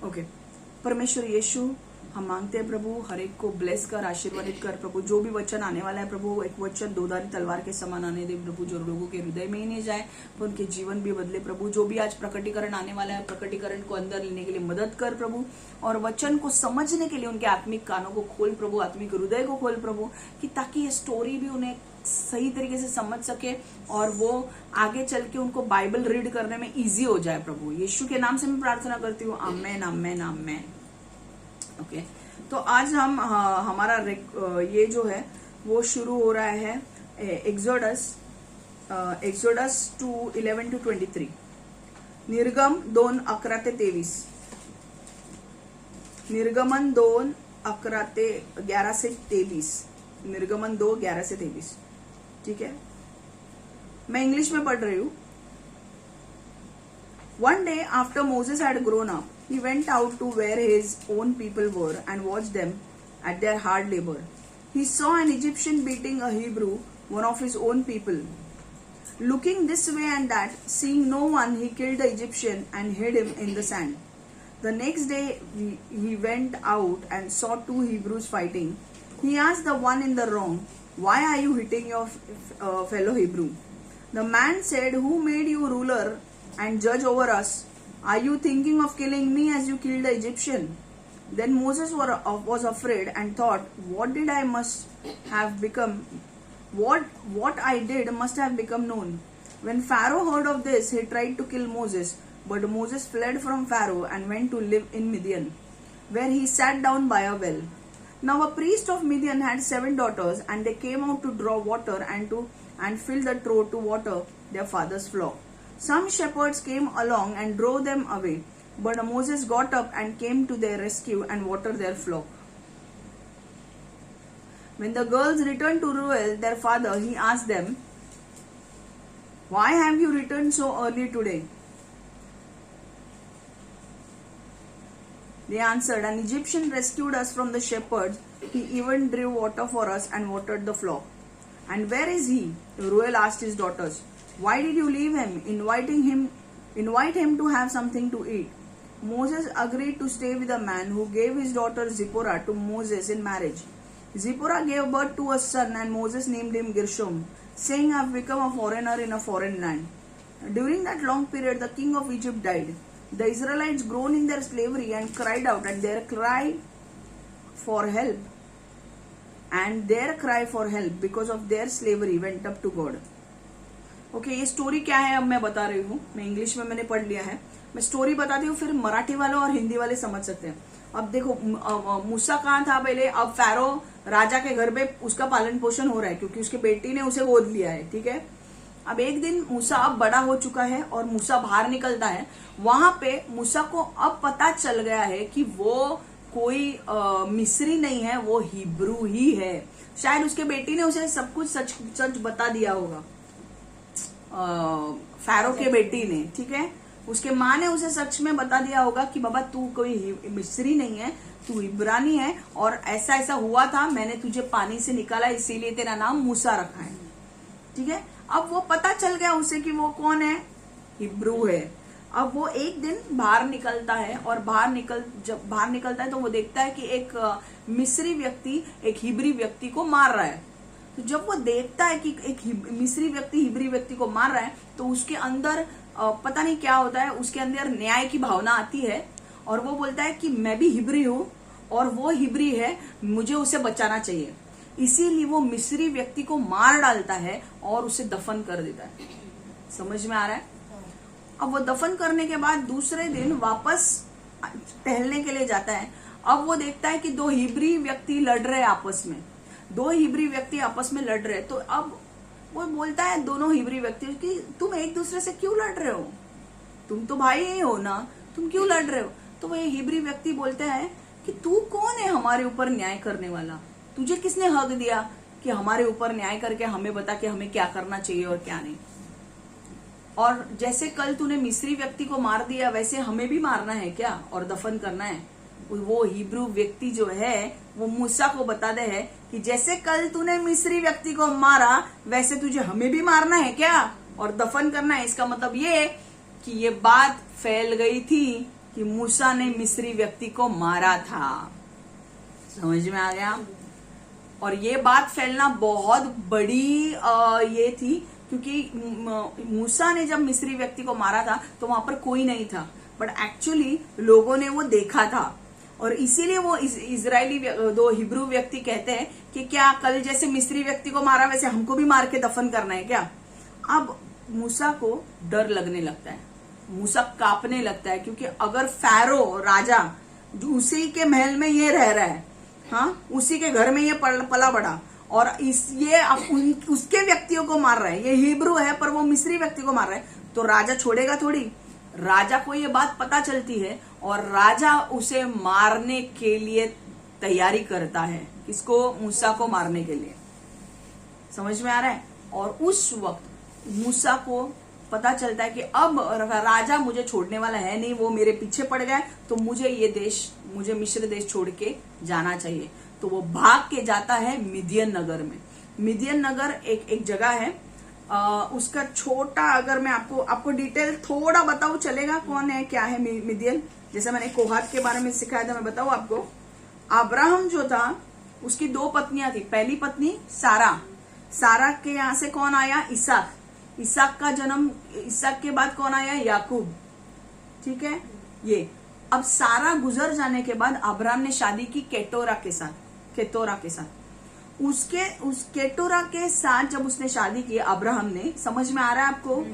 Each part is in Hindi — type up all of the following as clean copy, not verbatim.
ओके। परमेश्वर यीशु, हम मांगते हैं प्रभु, हर एक को ब्लेस कर, आशीर्वादित कर प्रभु। जो भी वचन आने वाला है प्रभु, एक वचन दोधारी तलवार के समान आने दे प्रभु, जो लोगों के हृदय में ही नहीं जाए पर उनके जीवन भी बदले प्रभु। जो भी आज प्रकटीकरण आने वाला है, प्रकटीकरण को अंदर लेने के लिए मदद कर प्रभु, और वचन को समझने के लिए उनके आत्मिक कानों को खोल प्रभु, आत्मिक हृदय को खोल प्रभु, कि ताकि ये स्टोरी भी उन्हें सही तरीके से समझ सके और वो आगे चल के उनको बाइबल रीड करने में इजी हो जाए प्रभु। यीशु के नाम से मैं प्रार्थना करती हूँ, आमेन आमेन आमेन। ओके, तो आज हम हमारा ये जो है वो शुरू हो रहा है एक्सोडस 2:11-23, निर्गम 2:11-23, निर्गमन 2:11-23, निर्गमन 2:11-23। ठीक है, मैं इंग्लिश में पढ़ रही हूं। One day after Moses had grown up, he went out to where his own people were and watched them at their hard labor. He saw an Egyptian beating a Hebrew, one of his own people. Looking this way and that, seeing no one, he killed the Egyptian and hid him in the sand. The next day he went out and saw two Hebrews fighting. He asked the one in the wrong, "Why are you hitting your fellow Hebrew?" The man said, "Who made you ruler and judge over us? Are you thinking of killing me as you killed the Egyptian?" Then Moses was afraid and thought, "What did I must have become? What I did must have become known." When Pharaoh heard of this, he tried to kill Moses, but Moses fled from Pharaoh and went to live in Midian, where he sat down by a well. Now a priest of Midian had 7 daughters, and they came out to draw water and fill the trough to water their father's flock. Some shepherds came along and drove them away, but Moses got up and came to their rescue and watered their flock. When the girls returned to Reuel, their father, he asked them, "Why have you returned so early today?" They answered, "An Egyptian rescued us from the shepherds. He even drew water for us and watered the flock." "And where is he?" Reuel asked his daughters. "Why did you leave him? Invite him to have something to eat." Moses agreed to stay with a man who gave his daughter Zipporah to Moses in marriage. Zipporah gave birth to a son, and Moses named him Gershom, saying, "I have become a foreigner in a foreign land." During that long period, the king of Egypt died. The Israelites groaned in their slavery and cried out, and their cry for help because of their slavery went up to God. Okay, ये स्टोरी क्या है अब मैं बता रही हूँ। मैं इंग्लिश में मैंने पढ़ लिया है, मैं स्टोरी बताती हूँ, फिर मराठी वाले और हिंदी वाले समझ सकते हैं। अब देखो, मूसा कहाँ था पहले, अब फैरो राजा के घर पे उसका पालन पोषण हो रहा है क्योंकि उसके बेटी ने उसे गोद लिया है। ठीक है, अब एक दिन मूसा अब बड़ा हो चुका है और मूसा बाहर निकलता है। वहां पे मूसा को अब पता चल गया है कि वो कोई मिस्री नहीं है, वो हिब्रू ही है। शायद उसके बेटी ने उसे सब कुछ सच बता दिया होगा, फैरो के बेटी ने। ठीक है, उसके माँ ने उसे सच में बता दिया होगा कि बाबा तू कोई मिस्री नहीं है, तू इब्रानी है, और ऐसा ऐसा हुआ था, मैंने तुझे पानी से निकाला, इसीलिए तेरा नाम मूसा रखा है। ठीक है, अब वो पता चल गया उसे कि वो कौन है, हिब्रू है। अब वो एक दिन बाहर निकलता है और जब बाहर निकलता है तो वो देखता है कि एक मिस्री व्यक्ति एक हिब्री व्यक्ति को मार रहा है। तो जब वो देखता है कि एक मिस्री व्यक्ति हिब्री व्यक्ति को मार रहा है तो उसके अंदर पता नहीं क्या होता है, उसके अंदर न्याय की भावना आती है और वो बोलता है कि मैं भी हिब्री हूं और वो हिब्री है, मुझे उसे बचाना चाहिए। इसीलिए वो मिस्री व्यक्ति को मार डालता है और उसे दफन कर देता है। समझ में आ रहा है? अब वो दफन करने के बाद दूसरे दिन वापस टहलने के लिए जाता है। अब वो देखता है कि 2 हिब्री व्यक्ति लड़ रहे हैं आपस में, 2 हिब्री व्यक्ति आपस में लड़ रहे हैं। तो अब वो बोलता है दोनों हिब्री व्यक्ति कि तुम एक दूसरे से क्यों लड़ रहे हो, तुम तो भाई ही हो ना, तुम क्यों लड़ रहे हो? तो वो हिब्री व्यक्ति बोलता है कि तू कौन है हमारे ऊपर न्याय करने वाला, तुझे किसने हक दिया कि हमारे ऊपर न्याय करके हमें बता कि हमें क्या करना चाहिए और क्या नहीं। और जैसे कल तूने मिस्री व्यक्ति को मार दिया वैसे हमें भी मारना है क्या और दफन करना है? वो हिब्रू व्यक्ति जो है वो मूसा को बताते हैं कि जैसे कल तूने मिस्री व्यक्ति को मारा वैसे तुझे हमें भी मारना है क्या और दफन करना है। इसका मतलब ये कि ये बात फैल गई थी कि मूसा ने मिस्री व्यक्ति को मारा था। समझ में आ गया? और ये बात फैलना बहुत बड़ी ये थी, क्योंकि मूसा ने जब मिस्री व्यक्ति को मारा था तो वहां पर कोई नहीं था, बट एक्चुअली लोगों ने वो देखा था। और इसीलिए वो इजरायली दो हिब्रू व्यक्ति कहते हैं कि क्या कल जैसे मिस्री व्यक्ति को मारा वैसे हमको भी मार के दफन करना है क्या? अब मूसा को डर लगने लगता है, मूसा कांपने लगता है, क्योंकि अगर फैरो राजा उसी के महल में ये रह रहा है, हाँ, उसी के घर में ये पला बड़ा, और उसके व्यक्तियों को मार रहा है, ये हिब्रू है पर वो मिस्री व्यक्ति को मार रहा है, तो राजा छोड़ेगा थोड़ी। राजा को ये बात पता चलती है और राजा उसे मारने के लिए तैयारी करता है। किसको? मूसा को मारने के लिए। समझ में आ रहा है? और उस वक्त मूसा को पता चलता है कि अब राजा मुझे छोड़ने वाला है नहीं, वो मेरे पीछे पड़ गया, तो मुझे मिस्र देश छोड़ के जाना चाहिए। तो वो भाग के जाता है मिदियन नगर में। मिदियन नगर एक जगह है, उसका छोटा, अगर मैं आपको डिटेल थोड़ा बताऊं चलेगा? कौन है, क्या है मिदियन? जैसे मैंने कोहात के बारे में सिखाया था, मैं बताऊं आपको। अब्राहम जो था उसकी 2 पत्नियां थी। पहली पत्नी सारा के यहां से कौन आया? इसाक का जन्म, इसाक के बाद कौन आया? याकूब। ठीक है। ये अब सारा गुजर जाने के बाद अब्राहम ने शादी की केतोरा के साथ। उस केतोरा के साथ जब उसने शादी की अब्राहम ने, समझ में आ रहा है आपको?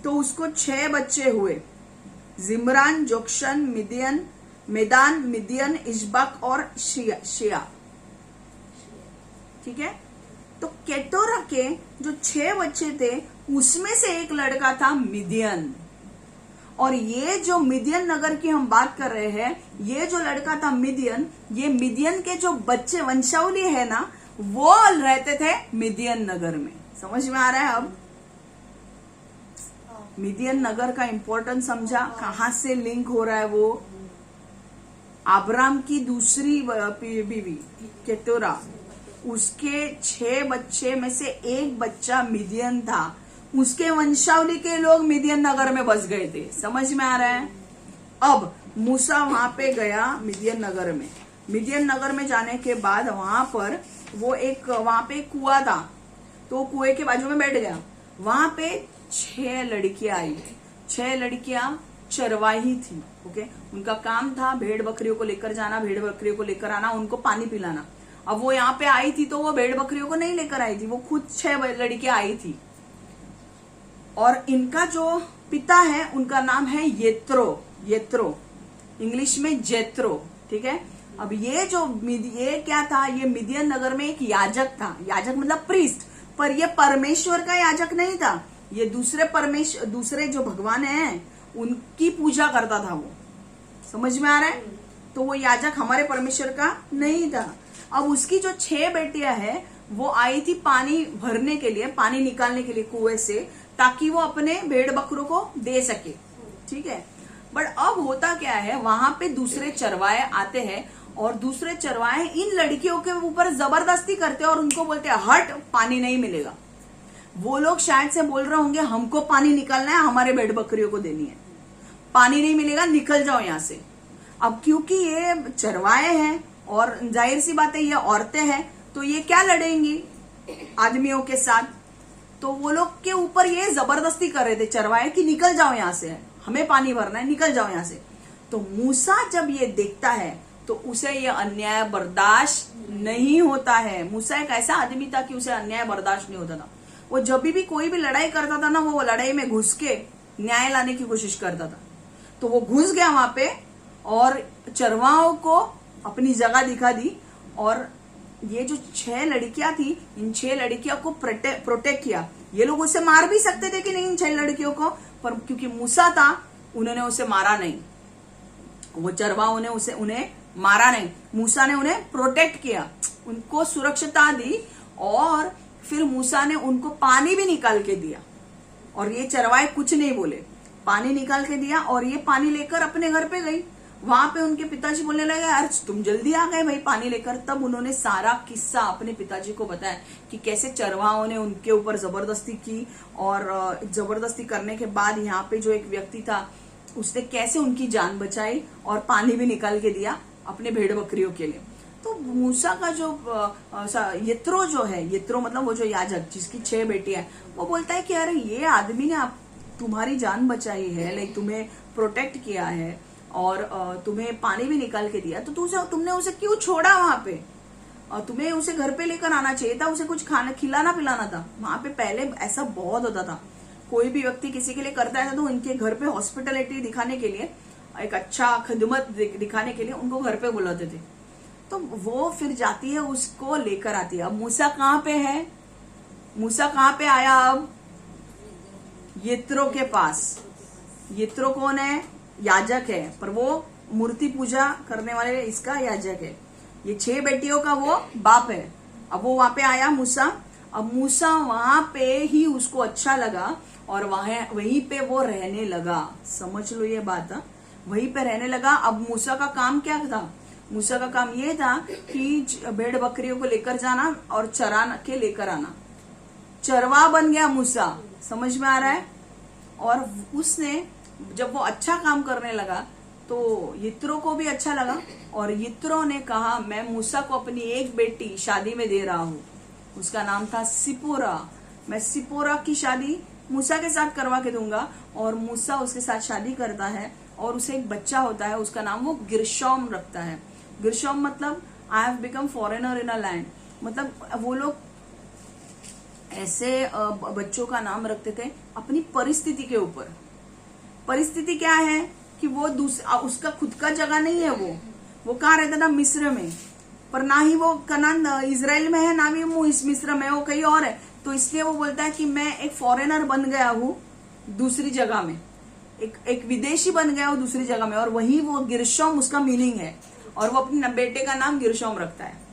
तो उसको 6 बच्चे हुए, जिम्रान, जोक्शन, मेदान, मिदियन, इशबाक और शिया। ठीक है। तो केतोरा के जो 6 बच्चे थे उसमें से एक लड़का था मिदियन। और ये जो मिदियन नगर की हम बात कर रहे हैं, ये जो लड़का था मिदियन, ये मिदियन के जो बच्चे वंशावली है ना, वो रहते थे मिदियन नगर में। समझ में आ रहा है? अब मिदियन नगर का इंपॉर्टेंस समझा, कहां से लिंक हो रहा है वो? अब्राम की दूसरी बीवी केतोरा, उसके 6 बच्चे में से एक बच्चा मिदियन था, उसके वंशावली के लोग मिदियन नगर में बस गए थे। समझ में आ रहा है? अब मूसा वहां पे गया मिदियन नगर में। मिदियन नगर में जाने के बाद वहां पर वहां पे कुआं था, तो कुएं के बाजू में बैठ गया। वहां पे 6 लड़कियां आई। 6 लड़कियां चरवाही थी। ओके, उनका काम था भेड़ बकरियों को लेकर जाना, भेड़ बकरियों को लेकर आना, उनको पानी पिलाना। अब वो यहाँ पे आई थी तो वो भेड़ बकरियों को नहीं लेकर आई थी, वो खुद 6 लड़कियां आई थी। और इनका जो पिता है उनका नाम है येत्रो, इंग्लिश में जेत्रो। ठीक है। अब ये क्या था? ये मिदियन नगर में एक याजक था। याजक मतलब प्रीस्ट, पर ये परमेश्वर का याजक नहीं था। ये दूसरे जो भगवान हैं उनकी पूजा करता था वो। समझ में आ रहा है? तो वो याजक हमारे परमेश्वर का नहीं था। अब उसकी जो 6 बेटियां हैं वो आई थी पानी भरने के लिए, पानी निकालने के लिए कुएं से, ताकि वो अपने भेड़ बकरों को दे सके। ठीक है। बट अब होता क्या है, वहां पे दूसरे चरवाहे आते हैं और दूसरे चरवाहे इन लड़कियों के ऊपर जबरदस्ती करते हैं और उनको बोलते हैं हट, पानी नहीं मिलेगा। वो लोग शायद से बोल रहे होंगे हमको पानी निकालना है, हमारे भेड़ बकरियों को देनी है, पानी नहीं मिलेगा, निकल जाओ यहां से। अब क्योंकि ये चरवाहे हैं और जाहिर सी बात है ये औरतें हैं, तो ये क्या लड़ेंगी आदमियों के साथ? तो वो लोग के ऊपर ये जबरदस्ती कर रहे थे चरवाहे कि निकल जाओ यहां से, हमें पानी भरना है, निकल जाओ यहां से। तो मूसा जब ये देखता है तो उसे ये अन्याय बर्दाश्त नहीं होता है। मूसा एक ऐसा आदमी था कि उसे अन्याय बर्दाश्त नहीं होता था। वो जब भी कोई भी लड़ाई करता था ना, वो लड़ाई में घुस के न्याय लाने की कोशिश करता था। तो वो घुस गया वहां पे और चरवाहों को अपनी जगह दिखा दी। और ये जो 6 लड़कियां थी, इन 6 लड़कियों को प्रोटेक्ट किया। ये लोग उसे मार भी सकते थे कि नहीं इन 6 लड़कियों को, पर क्योंकि मूसा था उन्होंने उसे मारा नहीं। वो चरवाहों ने उन्हें मारा नहीं, मूसा ने उन्हें प्रोटेक्ट किया, उनको सुरक्षिता दी। और फिर मूसा ने उनको पानी भी निकाल के दिया और ये चरवाहे कुछ नहीं बोले, पानी निकाल के दिया। और ये पानी लेकर अपने घर पे गई। वहां पे उनके पिताजी बोलने लगे यार तुम जल्दी आ गए भाई पानी लेकर। तब उन्होंने सारा किस्सा अपने पिताजी को बताया कि कैसे चरवाहों ने उनके ऊपर जबरदस्ती की। और जबरदस्ती करने के बाद यहाँ पे जो एक व्यक्ति था उसने कैसे उनकी जान बचाई और पानी भी निकाल के दिया अपने भेड़ बकरियों के लिए। तो मूसा का जो यत्रो जो है, यत्रो मतलब वो जो याजक जिसकी 6 बेटियां हैं, वो बोलता है कि अरे ये आदमी ने तुम्हारी जान बचाई है, लाइक तुम्हें प्रोटेक्ट किया है और तुम्हें पानी भी निकाल के दिया, तो तुमने उसे क्यों छोड़ा वहां पे? और तुम्हें उसे घर पे लेकर आना चाहिए था, उसे कुछ खाना खिलाना पिलाना था। वहां पे पहले ऐसा बहुत होता था, कोई भी व्यक्ति किसी के लिए करता है तो उनके घर पे हॉस्पिटलिटी दिखाने के लिए, एक अच्छा खिदमत दिखाने के लिए उनको घर पे बुलाते थे। तो वो फिर जाती है, उसको लेकर आती है। अब मूसा कहाँ पे है? मूसा कहाँ पे आया? अब यत्रो के पास। यत्रो कौन है? याजक है, पर वो मूर्ति पूजा करने वाले इसका याजक है। ये 6 बेटियों का वो बाप है। अब वो वहां पे आया मूसा। अब मूसा वहां पे ही उसको अच्छा लगा और वहीं पे वो रहने लगा। समझ लो ये बात, वहीं पे रहने लगा। अब मूसा का काम क्या था? मूसा का काम ये था कि भेड़ बकरियों को लेकर जाना और चरा के लेकर आना। चरवा बन गया मूसा, समझ में आ रहा है? और उसने जब वो अच्छा काम करने लगा तो यित्रो को भी अच्छा लगा और यित्रो ने कहा मैं मूसा को अपनी एक बेटी शादी में दे रहा हूँ। उसका नाम था सिपोरा। मैं सिपोरा की शादी मूसा के साथ करवा के दूंगा। और मूसा उसके साथ शादी करता है और उसे एक बच्चा होता है, उसका नाम वो गिरशॉम रखता है। गिरशॉम मतलब I have become foreigner in a land, मतलब वो लोग ऐसे बच्चों का नाम रखते थे अपनी परिस्थिति के ऊपर। परिस्थिति क्या है कि वो उसका खुद का जगह नहीं है, वो कहाँ रहता था? मिस्र में। पर ना ही वो कनान इजराइल में है, ना भी वो इस मिस्र में, वो कहीं और है। तो इसलिए वो बोलता है कि मैं एक फॉरेनर बन गया हूँ दूसरी जगह में, एक विदेशी बन गया हूँ दूसरी जगह में। और वही वो गिरशॉम उसका मीनिंग है और वो अपने बेटे का नाम गिरशॉम रखता है।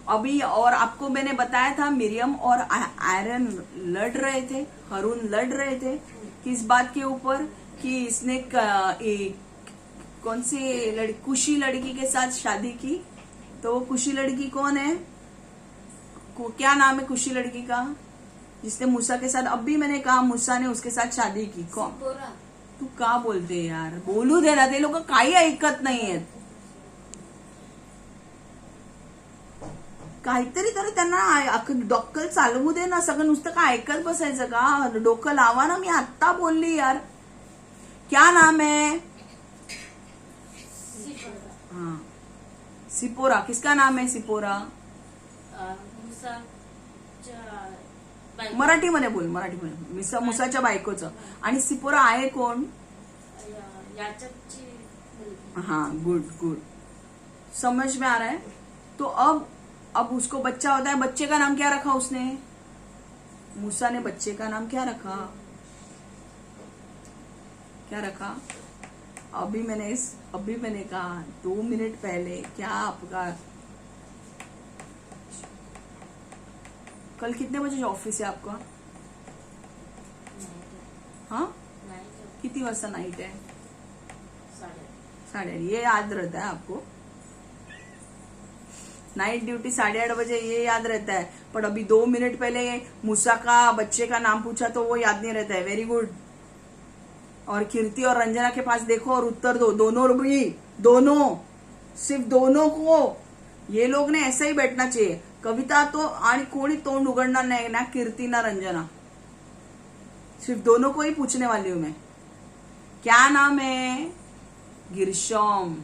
अभी और आपको मैंने बताया था मिरियम और आयरन लड़ रहे थे, हारून लड़ रहे थे किस बात के ऊपर कि इसने कौन सी कुशी लड़की के साथ शादी की। तो वो कुशी लड़की कौन है? क्या नाम है कुशी लड़की का जिसने मूसा के साथ, अब भी मैंने कहा मूसा ने उसके साथ शादी की, कौन? तू का बोलते यार, बोलू दे ना, ते लोक काही ऐकत नाहीयेत. काहीतरी तरी त्यांना डोकं चालवू दे ना, सगळं नुसतं का ऐकत बसायचं का? डोकं लावा ना. मी आत्ता बोलली यार. क्या नाम है? हाँ सिपोरा. किसका नाम है सिपोरा? मराठीमध्ये बोल, मराठीमध्ये. मुसाच्या बायकोचं. आणि सिपोरा आहे कोण? हाँ गुड गुड, समझ में आ रहा है. तो अब उसको बच्चा होता है. बच्चे का नाम क्या रखा उसने? मूसा ने बच्चे का नाम क्या रखा? क्या रखा? अभी मैंने कहा 2 मिनट पहले. क्या आपका कल कितने बजे ऑफिस है आपका? हाँ कितनी वाजता नाइट है? 8:30. ये याद रहता है आपको? नाइट ड्यूटी 8:30 बजे, ये याद रहता है. पर अभी 2 मिनट पहले मूसा का बच्चे का नाम पूछा तो वो याद नहीं रहता है. Very good. और कीर्ति और रंजना के पास देखो और उत्तर दो. दोनों सिर्फ दोनों को. ये लोग ने ऐसा ही बैठना चाहिए. कविता तो आणि कोणी तोंड उघडणार नाही ना, कीर्ति ना रंजना. सिर्फ दोनों को ही पूछने वाली हूं मैं. क्या नाम है? गिरशॉम.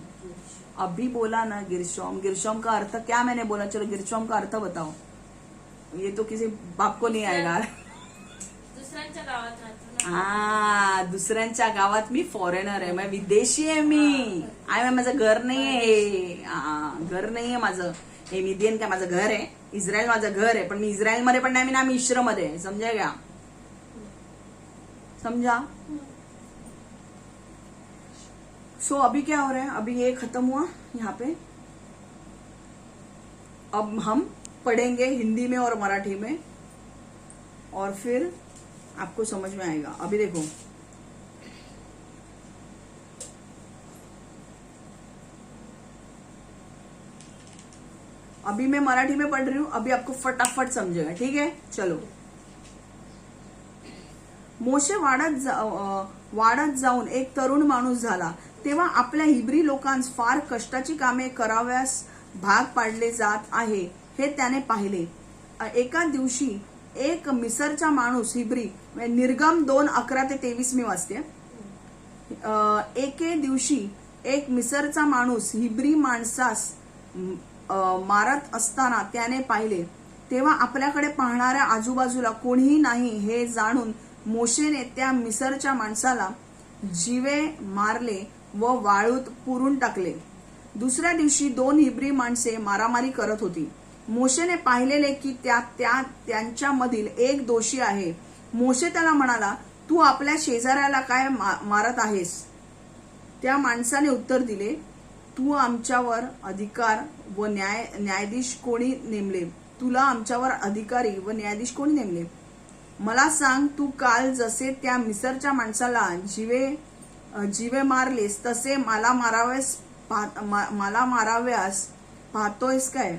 अभी बोला ना गिरशॉम. गिरशॉम का अर्थ क्या मैंने बोला? चलो गिरशॉम का अर्थ बताओ. ये तो किसी बाप को नहीं आएगा. दुसऱ्यांच्या गावात राहतो ना. हाँ दुसऱ्यांच्या गावात मी फॉरेनर आहे. मैं विदेशी आहे. माझं घर नाही आहे. घर नाही आहे माझं. हे मिदियन काय माझं घर आहे. इस्रायल माझं घर आहे. पण मी इस्रायल मध्ये पण नाही, मी ना मिश्र मध्ये. समजा क्या? समझा? सो अभी क्या हो रहा है? अभी ये खत्म हुआ यहाँ पे. अब हम पढ़ेंगे हिंदी में और मराठी में और फिर आपको समझ में आएगा. अभी देखो अभी मैं मराठी में पढ़ रही हूं. अभी आपको फटाफट समझेगा. ठीक है चलो. मोशे वाढत जाऊन एक तरुण माणूस झाला. तेव्हा आपल्या हिब्री लोकांस फार कष्टाची कामे कराव्यास भाग पाडले जात आहे हे त्याने पाहिले. एका दिवशी एक मिसरचा माणूस हिब्री, निर्गम 2:11-23 मी वाचते. एके दिवशी एक मिसरचा माणूस हिब्री माणसास मारत असताना त्याने पाहिले. तेव्हा आपल्याकडे पाहणाऱ्या आजूबाजूला कोणीही नाही हे जाणून मोशेने त्या मिसरच्या माणसाला जीवे मारले व वाळूत पुरून टाकले. दुसऱ्या दिवशी 2 हिब्री माणसे मारामारी करत होती. मोशेने पाहिलेले की त्यांच्यामधील एक दोषी आहे. मोशे त्याला म्हणाला, तू आपल्या शेजाऱ्याला काय मारत आहेस? त्या माणसाने उत्तर दिले, तू आमच्यावर अधिकार व न्यायाधीश कोणी नेमले? तुला आमच्यावर अधिकारी व न्यायाधीश कोणी नेमले? मला सांग, तू काल जसे त्या मिसरच्या माणसाला जीवे मारलेस तसे मला माराव्यास पाहतोयस काय?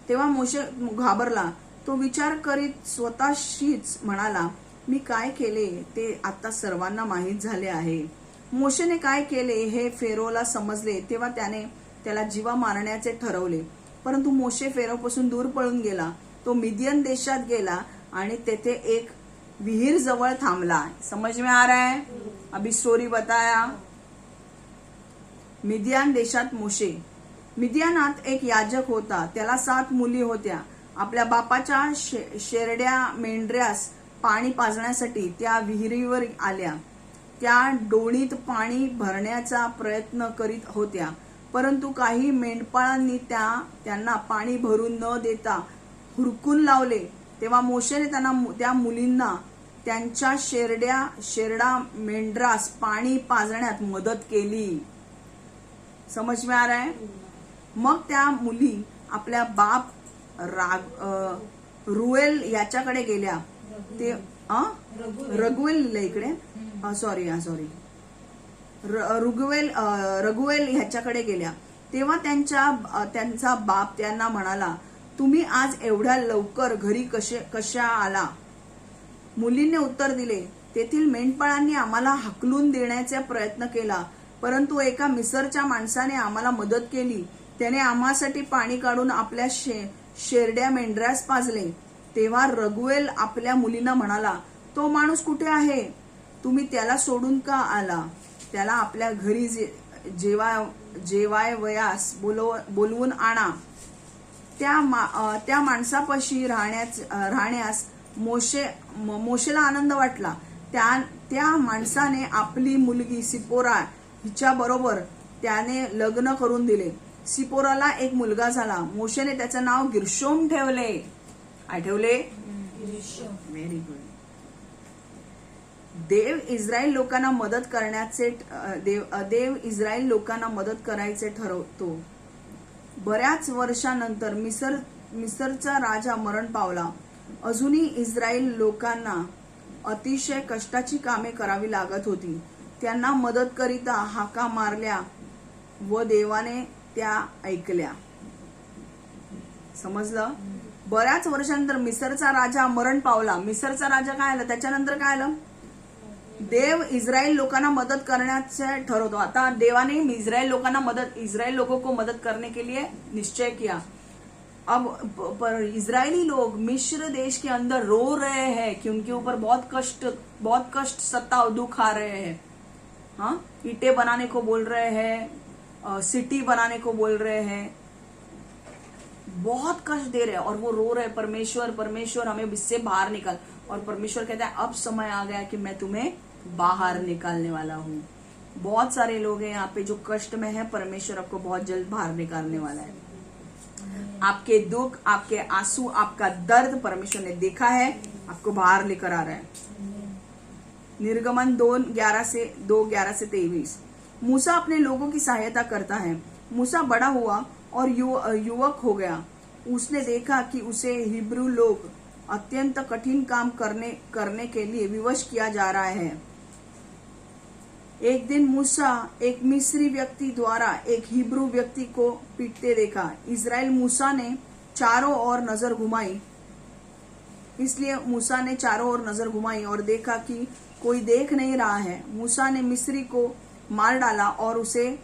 तेव्हा मोशे घाबरला. तो विचार करीत स्वतःशीच म्हणाला, मी काय केले ते आता सर्वांना माहीत झाले आहे. मोशेने काय केले हे फेरोला समजले तेव्हा त्याने त्याला जीवा मारण्याचे ठरवले. परंतु मोशे फेरोपासून दूर पळून गेला. तो मिदियन देशात गेला आणि तेथे एक विहीर जवळ थांबला. समझ में आ रहा है? अभी स्टोरी बताया. मिदियान देशात मोशे. मिदियानात एक याजक होता. त्याला 7 मुली होत्या. आपल्या बापाच्या शेरड्या मेंढऱ्यास पाणी पाजण्यासाठी त्या विहिरीवर आल्या. त्या डोणीत पाणी भरण्याचा प्रयत्न करीत होत्या, परंतु काही मेंढपाळांनी त्यांना पाणी भरून न देता हुरकून लावले. तेव्हा मोशेने त्या मुलींना त्यांच्या शेरडा मेंढरास पाणी पाजण्यात मदत केली. समज में आ रहा है? मग त्या मुली आपल्या बाप रुएल याच्याकडे गेल्या. ते रघुवेल इकडे सॉरी रघुवेल ह्याच्याकडे गेल्या. तेव्हा त्यांचा बाप त्यांना म्हणाला, तुम्ही आज एवढ्या लवकर घरी कशा आला? मुलींनी उत्तर दिले, तेथील मेंढपाळांनी आम्हाला हाकलून देण्याचा प्रयत्न केला, परंतु एका मिसरच्या माणसाने आम्हाला मदत केली. त्याने आम्हासाठी पाणी काढून आपल्या शेरड्या मेंढऱ्यास पाजले. तेव्हा रघुवेल आपल्या मुलींना म्हणाला, तो माणूस कुठे आहे? तुम्ही त्याला सोडून का आला? त्याला आपल्या घरी जेवायवयास बोलवून आणा. त्या माणसापाशी राहण्यास मोशेला आनंद वाटला. त्या माणसाने आपली मुलगी सिपोरा हिच्या बरोबर त्याने लग्न करून दिले. सिपोराला एक मुलगा झाला. मोशेने त्याचं नाव गिर्शोम ठेवले. आठवले? Very good. देव इस्रायल लोकांना मदत करायचे ठरवतो. बऱ्याच वर्षानंतर मिसरचा राजा मरण पावला. अजूनही इस्रायल लोकांना अतिशय कष्टाची कामे करावी लागत होती. त्यांना मदत करिता हाका मारल्या व देवाने त्या ऐकल्या. समजलं? बऱ्याच वर्षानंतर मिसरचा राजा मरण पावला. मिसरचा राजा काय आला? त्याच्यानंतर काय आलं? देव इस्रायल लोकांना मदत करण्याचे ठरवतो. आता देवाने इस्रायल लोगों को मदद करने के लिए निश्चय किया. अब इजरायली लोग मिस्र देश के अंदर रो रहे हैं कि उनके ऊपर बहुत कष्ट सत्ता दुख आ रहे हैं. हाँ, ईंटें बनाने को बोल रहे हैं, सिटी बनाने को बोल रहे हैं, बहुत कष्ट दे रहे हैं और वो रो रहे हैं, परमेश्वर हमें इससे बाहर निकाल. और परमेश्वर कहता है, अब समय आ गया कि मैं तुम्हें बाहर निकालने वाला हूँ. बहुत सारे लोग हैं यहाँ पे जो कष्ट में है. परमेश्वर आपको बहुत जल्द बाहर निकालने वाला है. आपके दुख, आपके आंसू, आपका दर्द परमेश्वर ने देखा है, आपको बाहर लेकर आ रहा है. निर्गमन 2:11-23. मूसा अपने लोगों की सहायता करता है. मूसा बड़ा हुआ और युवक हो गया. उसने देखा कि उसे हिब्रू लोग अत्यंत कठिन काम करने के लिए विवश किया जा रहा है. एक दिन मूसा एक मिस्री व्यक्ति द्वारा एक हिब्रू व्यक्ति को पीटते देखा. इस्राएल मूसा ने चारों ओर नजर घुमाई. इसलिए मूसा ने चारों ओर नजर घुमाई और देखा कि कोई देख नहीं रहा है। मूसा ने मिस्री को मार डाला और उसे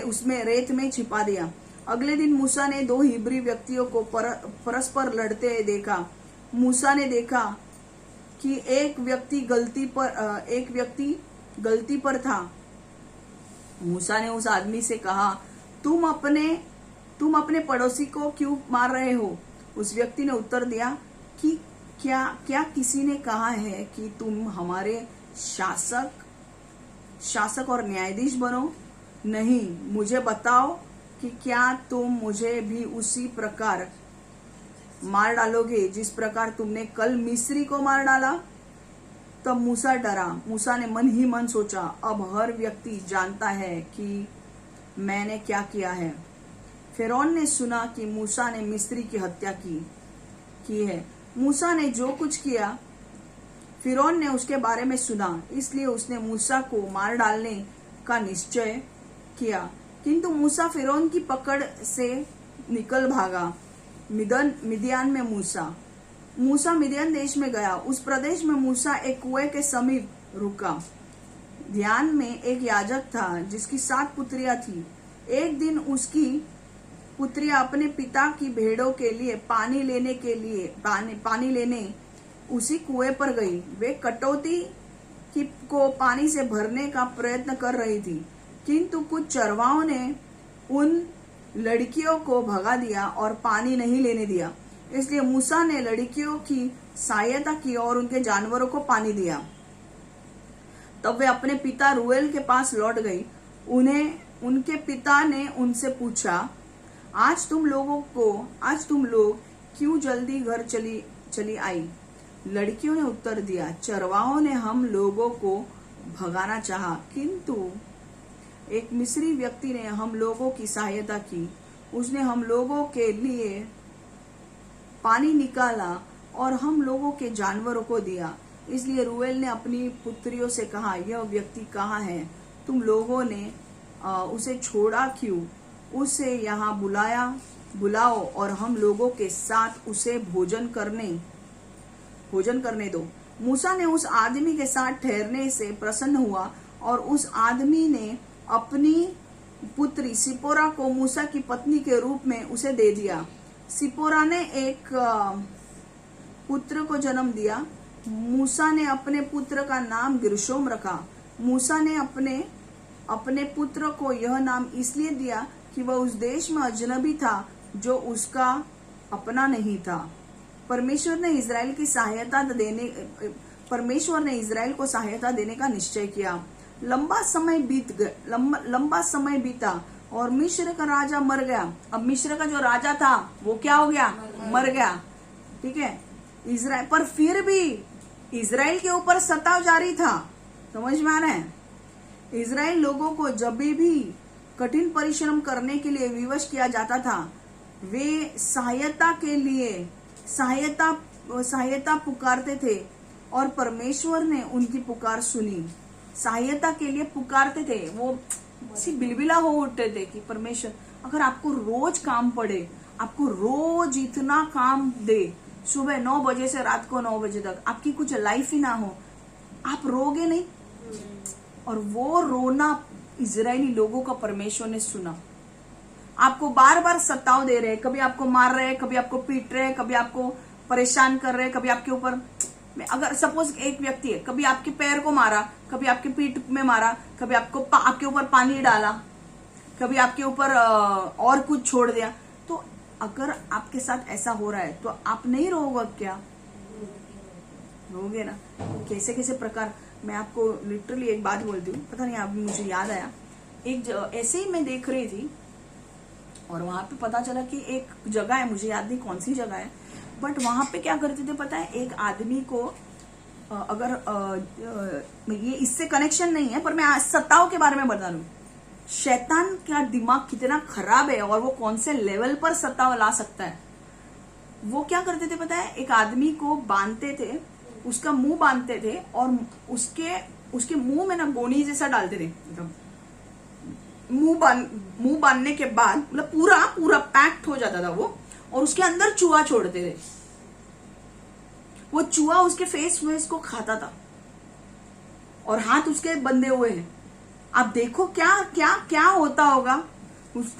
उसमें रेत में छिपा दिया। अगले दिन मूसा ने 2 हिब्री व्यक्तियों को परस्पर लड़ते देखा। मूसा ने देखा कि एक व्यक्ति गलती पर था। मूसा ने उस आदमी से कहा, तुम अपने पड़ोसी को क्यों मार रहे हो? उस व्यक्ति ने उत्तर दिया कि क्या किसी ने कहा है कि तुम हमारे शासक और न्यायाधीश बनो? नहीं, मुझे बताओ कि क्या तुम मुझे भी उसी प्रकार मार डालोगे जिस प्रकार तुमने कल मिस्री को मार डाला? तब मूसा डरा। मूसा ने मन ही मन सोचा, अब हर व्यक्ति जानता है कि मैंने क्या किया है। फिरौन ने सुना कि मूसा ने मिस्री की हत्या की है। मूसा ने जो कुछ किया फिरौन ने उसके बारे में सुना, इसलिए उसने मूसा को मार डालने का निश्चय किया। किंतु मूसा फिरौन की पकड़ से निकल भागा। मिदियान में मूसा मिदियान देश में गया। उस प्रदेश में मूसा एक कुएं के समीप रुका। ध्यान में एक याजक था जिसकी 7 पुत्रियां थी। एक दिन उसकी पुत्रियां अपने पिता की भेड़ों के लिए पानी लेने उसी कुएं पर गई। वे कटौती को पानी से भरने का प्रयत्न कर रही थी, किंतु कुछ चरवाहों ने उन लड़कियों को भगा दिया और पानी नहीं लेने दिया। इसलिए मूसा ने लड़कियों की सहायता की और उनके जानवरों को पानी दिया। तब वे अपने पिता रूएल के पास लौट गई। उनके पिता ने उनसे पूछा, आज तुम लोग क्यों जल्दी घर चली आई? लड़कियों ने उत्तर दिया, चरवाहों ने हम लोगों को भगाना चाहा, किंतु एक मिस्री व्यक्ति ने हम लोगों की सहायता की। उसने हम लोगों के लिए पानी निकाला और हम लोगों के जानवरों को दिया। इसलिए रूएल ने अपनी पुत्रियों से कहा, यह व्यक्ति कहाँ है? तुम लोगों ने उसे छोड़ा क्यों? उसे यहाँ बुलाओ और हम लोगों के साथ उसे भोजन करने दो। मूसा ने उस आदमी के साथ ठहरने से प्रसन्न हुआ और उस आदमी ने अपनी पुत्री सिपोरा को मूसा की पत्नी के रूप में उसे दे दिया। सिपोरा ने एक पुत्र को जन्म दिया। मूसा ने अपने पुत्र का नाम गिरशोम रखा। मूसा ने अपने पुत्र को यह नाम इसलिए दिया कि वह उस देश में अजनबी था जो उसका अपना नहीं था। परमेश्वर ने इजराइल को सहायता देने का निश्चय किया। लंबा समय बीता और मिस्र का राजा मर गया। अब मिस्र का जो राजा था वो क्या हो गया? मर गया। ठीक है, इजराइल पर फिर भी इजराइल के ऊपर सताव जारी था। समझ में आ रहा है? इजराइल लोगों को जब भी कठिन परिश्रम करने के लिए विवश किया जाता था, वे सहायता पुकारते थे और परमेश्वर ने उनकी पुकार सुनी। सहायता के लिए पुकारते थे, वो बिलबिला हो उठते थे कि परमेश्वर अगर आपको रोज काम पड़े, आपको रोज इतना काम दे, सुबह 9 बजे से रात को 9 बजे तक आपकी कुछ लाइफ ही ना हो, आप रोगे नहीं? और वो रोना इजरायली लोगों का परमेश्वर ने सुना। आपको बार बार सताव दे रहे, कभी आपको मार रहे, कभी आपको पीट रहे, कभी आपको परेशान कर रहे, कभी आपके ऊपर, अगर सपोज एक व्यक्ति है, कभी आपके पैर को मारा, कभी आपके पीठ में मारा, कभी आपके ऊपर पानी डाला, कभी आपके ऊपर और कुछ छोड़ दिया, तो अगर आपके साथ ऐसा हो रहा है तो आप नहीं रोगे क्या? रोगे ना। कैसे कैसे प्रकार, मैं आपको लिटरली एक बात बोलती हूँ, पता नहीं अभी मुझे याद आया। ऐसे ही मैं देख रही थी और वहां पे पता चला कि एक जगह है, मुझे याद नहीं कौन सी जगह है, बट वहां पे क्या करते थे पता है? एक आदमी को ये इससे कनेक्शन नहीं है, पर मैं आज सताव के बारे में बता रही हूँ। शैतान का दिमाग कितना खराब है और वो कौन से लेवल पर सताव ला सकता है। वो क्या करते थे पता है? एक आदमी को बांधते थे, उसका मुंह बांधते थे और उसके मुंह में ना गोनी जैसा डालते थे। मतलब मुंह बांधने के बाद मतलब पूरा पैक्ट हो जाता था वो, और उसके अंदर चूहा छोड़ते थे। वो चूहा उसके फेस को खाता था और हाथ उसके बंधे हुए हैं। आप देखो क्या क्या क्या होता होगा। उस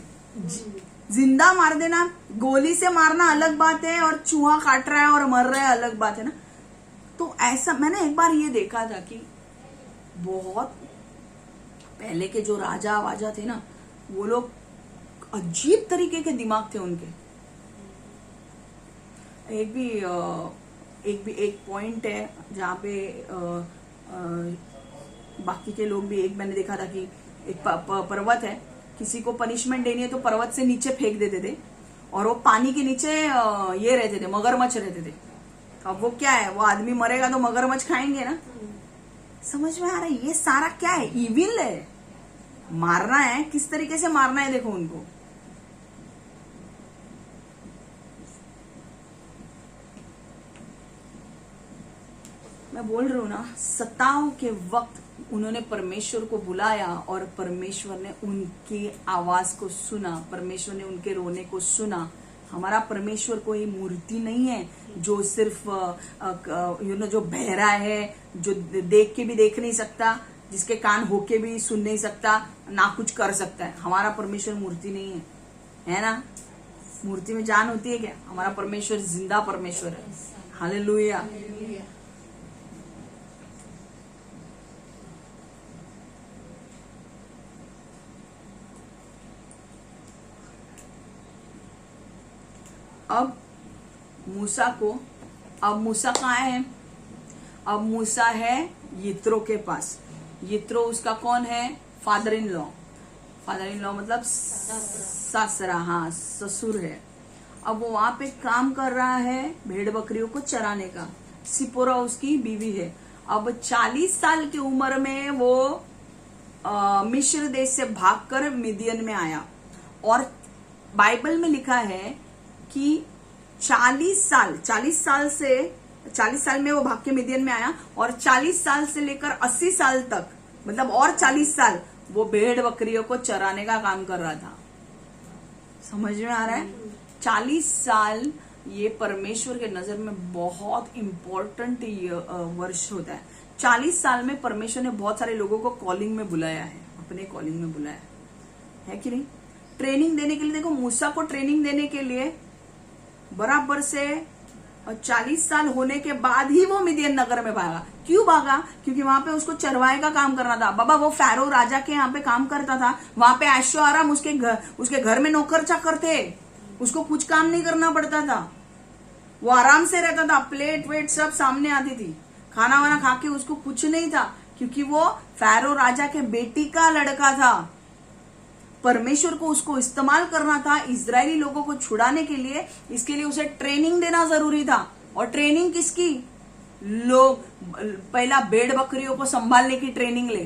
जिंदा मार देना, गोली से मारना अलग बात है, और चूहा काट रहा है और मर रहा है अलग बात है ना। तो ऐसा मैंने एक बार ये देखा था कि बहुत पहले के जो राजा वाजा थे ना, वो लोग अजीब तरीके के दिमाग थे उनके। एक पॉइंट है जहाँ पे बाकी के लोग भी, एक मैंने देखा था कि एक पर्वत है, किसी को पनिशमेंट देनी है तो पर्वत से नीचे फेंक देते थे, और वो पानी के नीचे ये रहते थे, मगरमच्छ रहते थे। अब वो क्या है, वो आदमी मरेगा तो मगरमच्छ खाएंगे ना। समझ में आ रहा है ये सारा क्या है, इविल है। मारना है, किस तरीके से मारना है देखो उनको। मैं बोल रही हूं ना, सताओं के वक्त उन्होंने परमेश्वर को बुलाया और परमेश्वर ने उनकी आवाज को सुना, परमेश्वर ने उनके रोने को सुना। हमारा परमेश्वर कोई मूर्ति नहीं है जो सिर्फ जो बहरा है, जो देख के भी देख नहीं सकता, जिसके कान होके भी सुन नहीं सकता, ना कुछ कर सकता है। हमारा परमेश्वर मूर्ति नहीं है ना। मूर्ति में जान होती है क्या? हमारा परमेश्वर जिंदा परमेश्वर है। हालेलुया। अब मूसा कहाँ है? अब मूसा है यित्रो के पास। यित्रो उसका कौन है? फादर इन लॉ मतलब ससुरा, हाँ ससुर है। अब वो वहां पे काम कर रहा है भेड़ बकरियों को चराने का। सिपोरा उसकी बीवी है। अब 40 साल की उम्र में वो मिस्र देश से भागकर मिदियन में आया, और बाइबल में लिखा है कि 40 साल में वो भाग के मिदियन में आया, और 40 साल से लेकर 80 साल तक, मतलब और 40 साल वो भेड़ बकरियों को चराने का काम कर रहा था। समझ में आ रहा है? 40 साल ये परमेश्वर के नजर में बहुत इंपॉर्टेंट वर्ष होता है। 40 साल में परमेश्वर ने बहुत सारे लोगों को कॉलिंग में बुलाया है, अपने कॉलिंग में बुलाया है कि नहीं? ट्रेनिंग देने के लिए। देखो मूसा को ट्रेनिंग देने के लिए बराबर से 40 साल होने के बाद ही वो मिदियन नगर में भागा। क्यों भागा? क्योंकि वहां पे उसको चरवाए का काम करना था। बाबा वो फैरो राजा के यहाँ पे काम करता था, वहां पे ऐशो आराम, उसके घर में नौकर चाकर थे, उसको कुछ काम नहीं करना पड़ता था, वो आराम से रहता था, प्लेट वेट सब सामने आती थी, खाना वाना खा के उसको कुछ नहीं था, क्योंकि वो फैरो राजा के बेटी का लड़का था। परमेश्वर को उसको इस्तेमाल करना था इजरायली लोगों को छुड़ाने के लिए। इसके लिए उसे ट्रेनिंग देना जरूरी था। और ट्रेनिंग किसकी? लोग पहला भेड़ बकरियों को संभालने की ट्रेनिंग ले।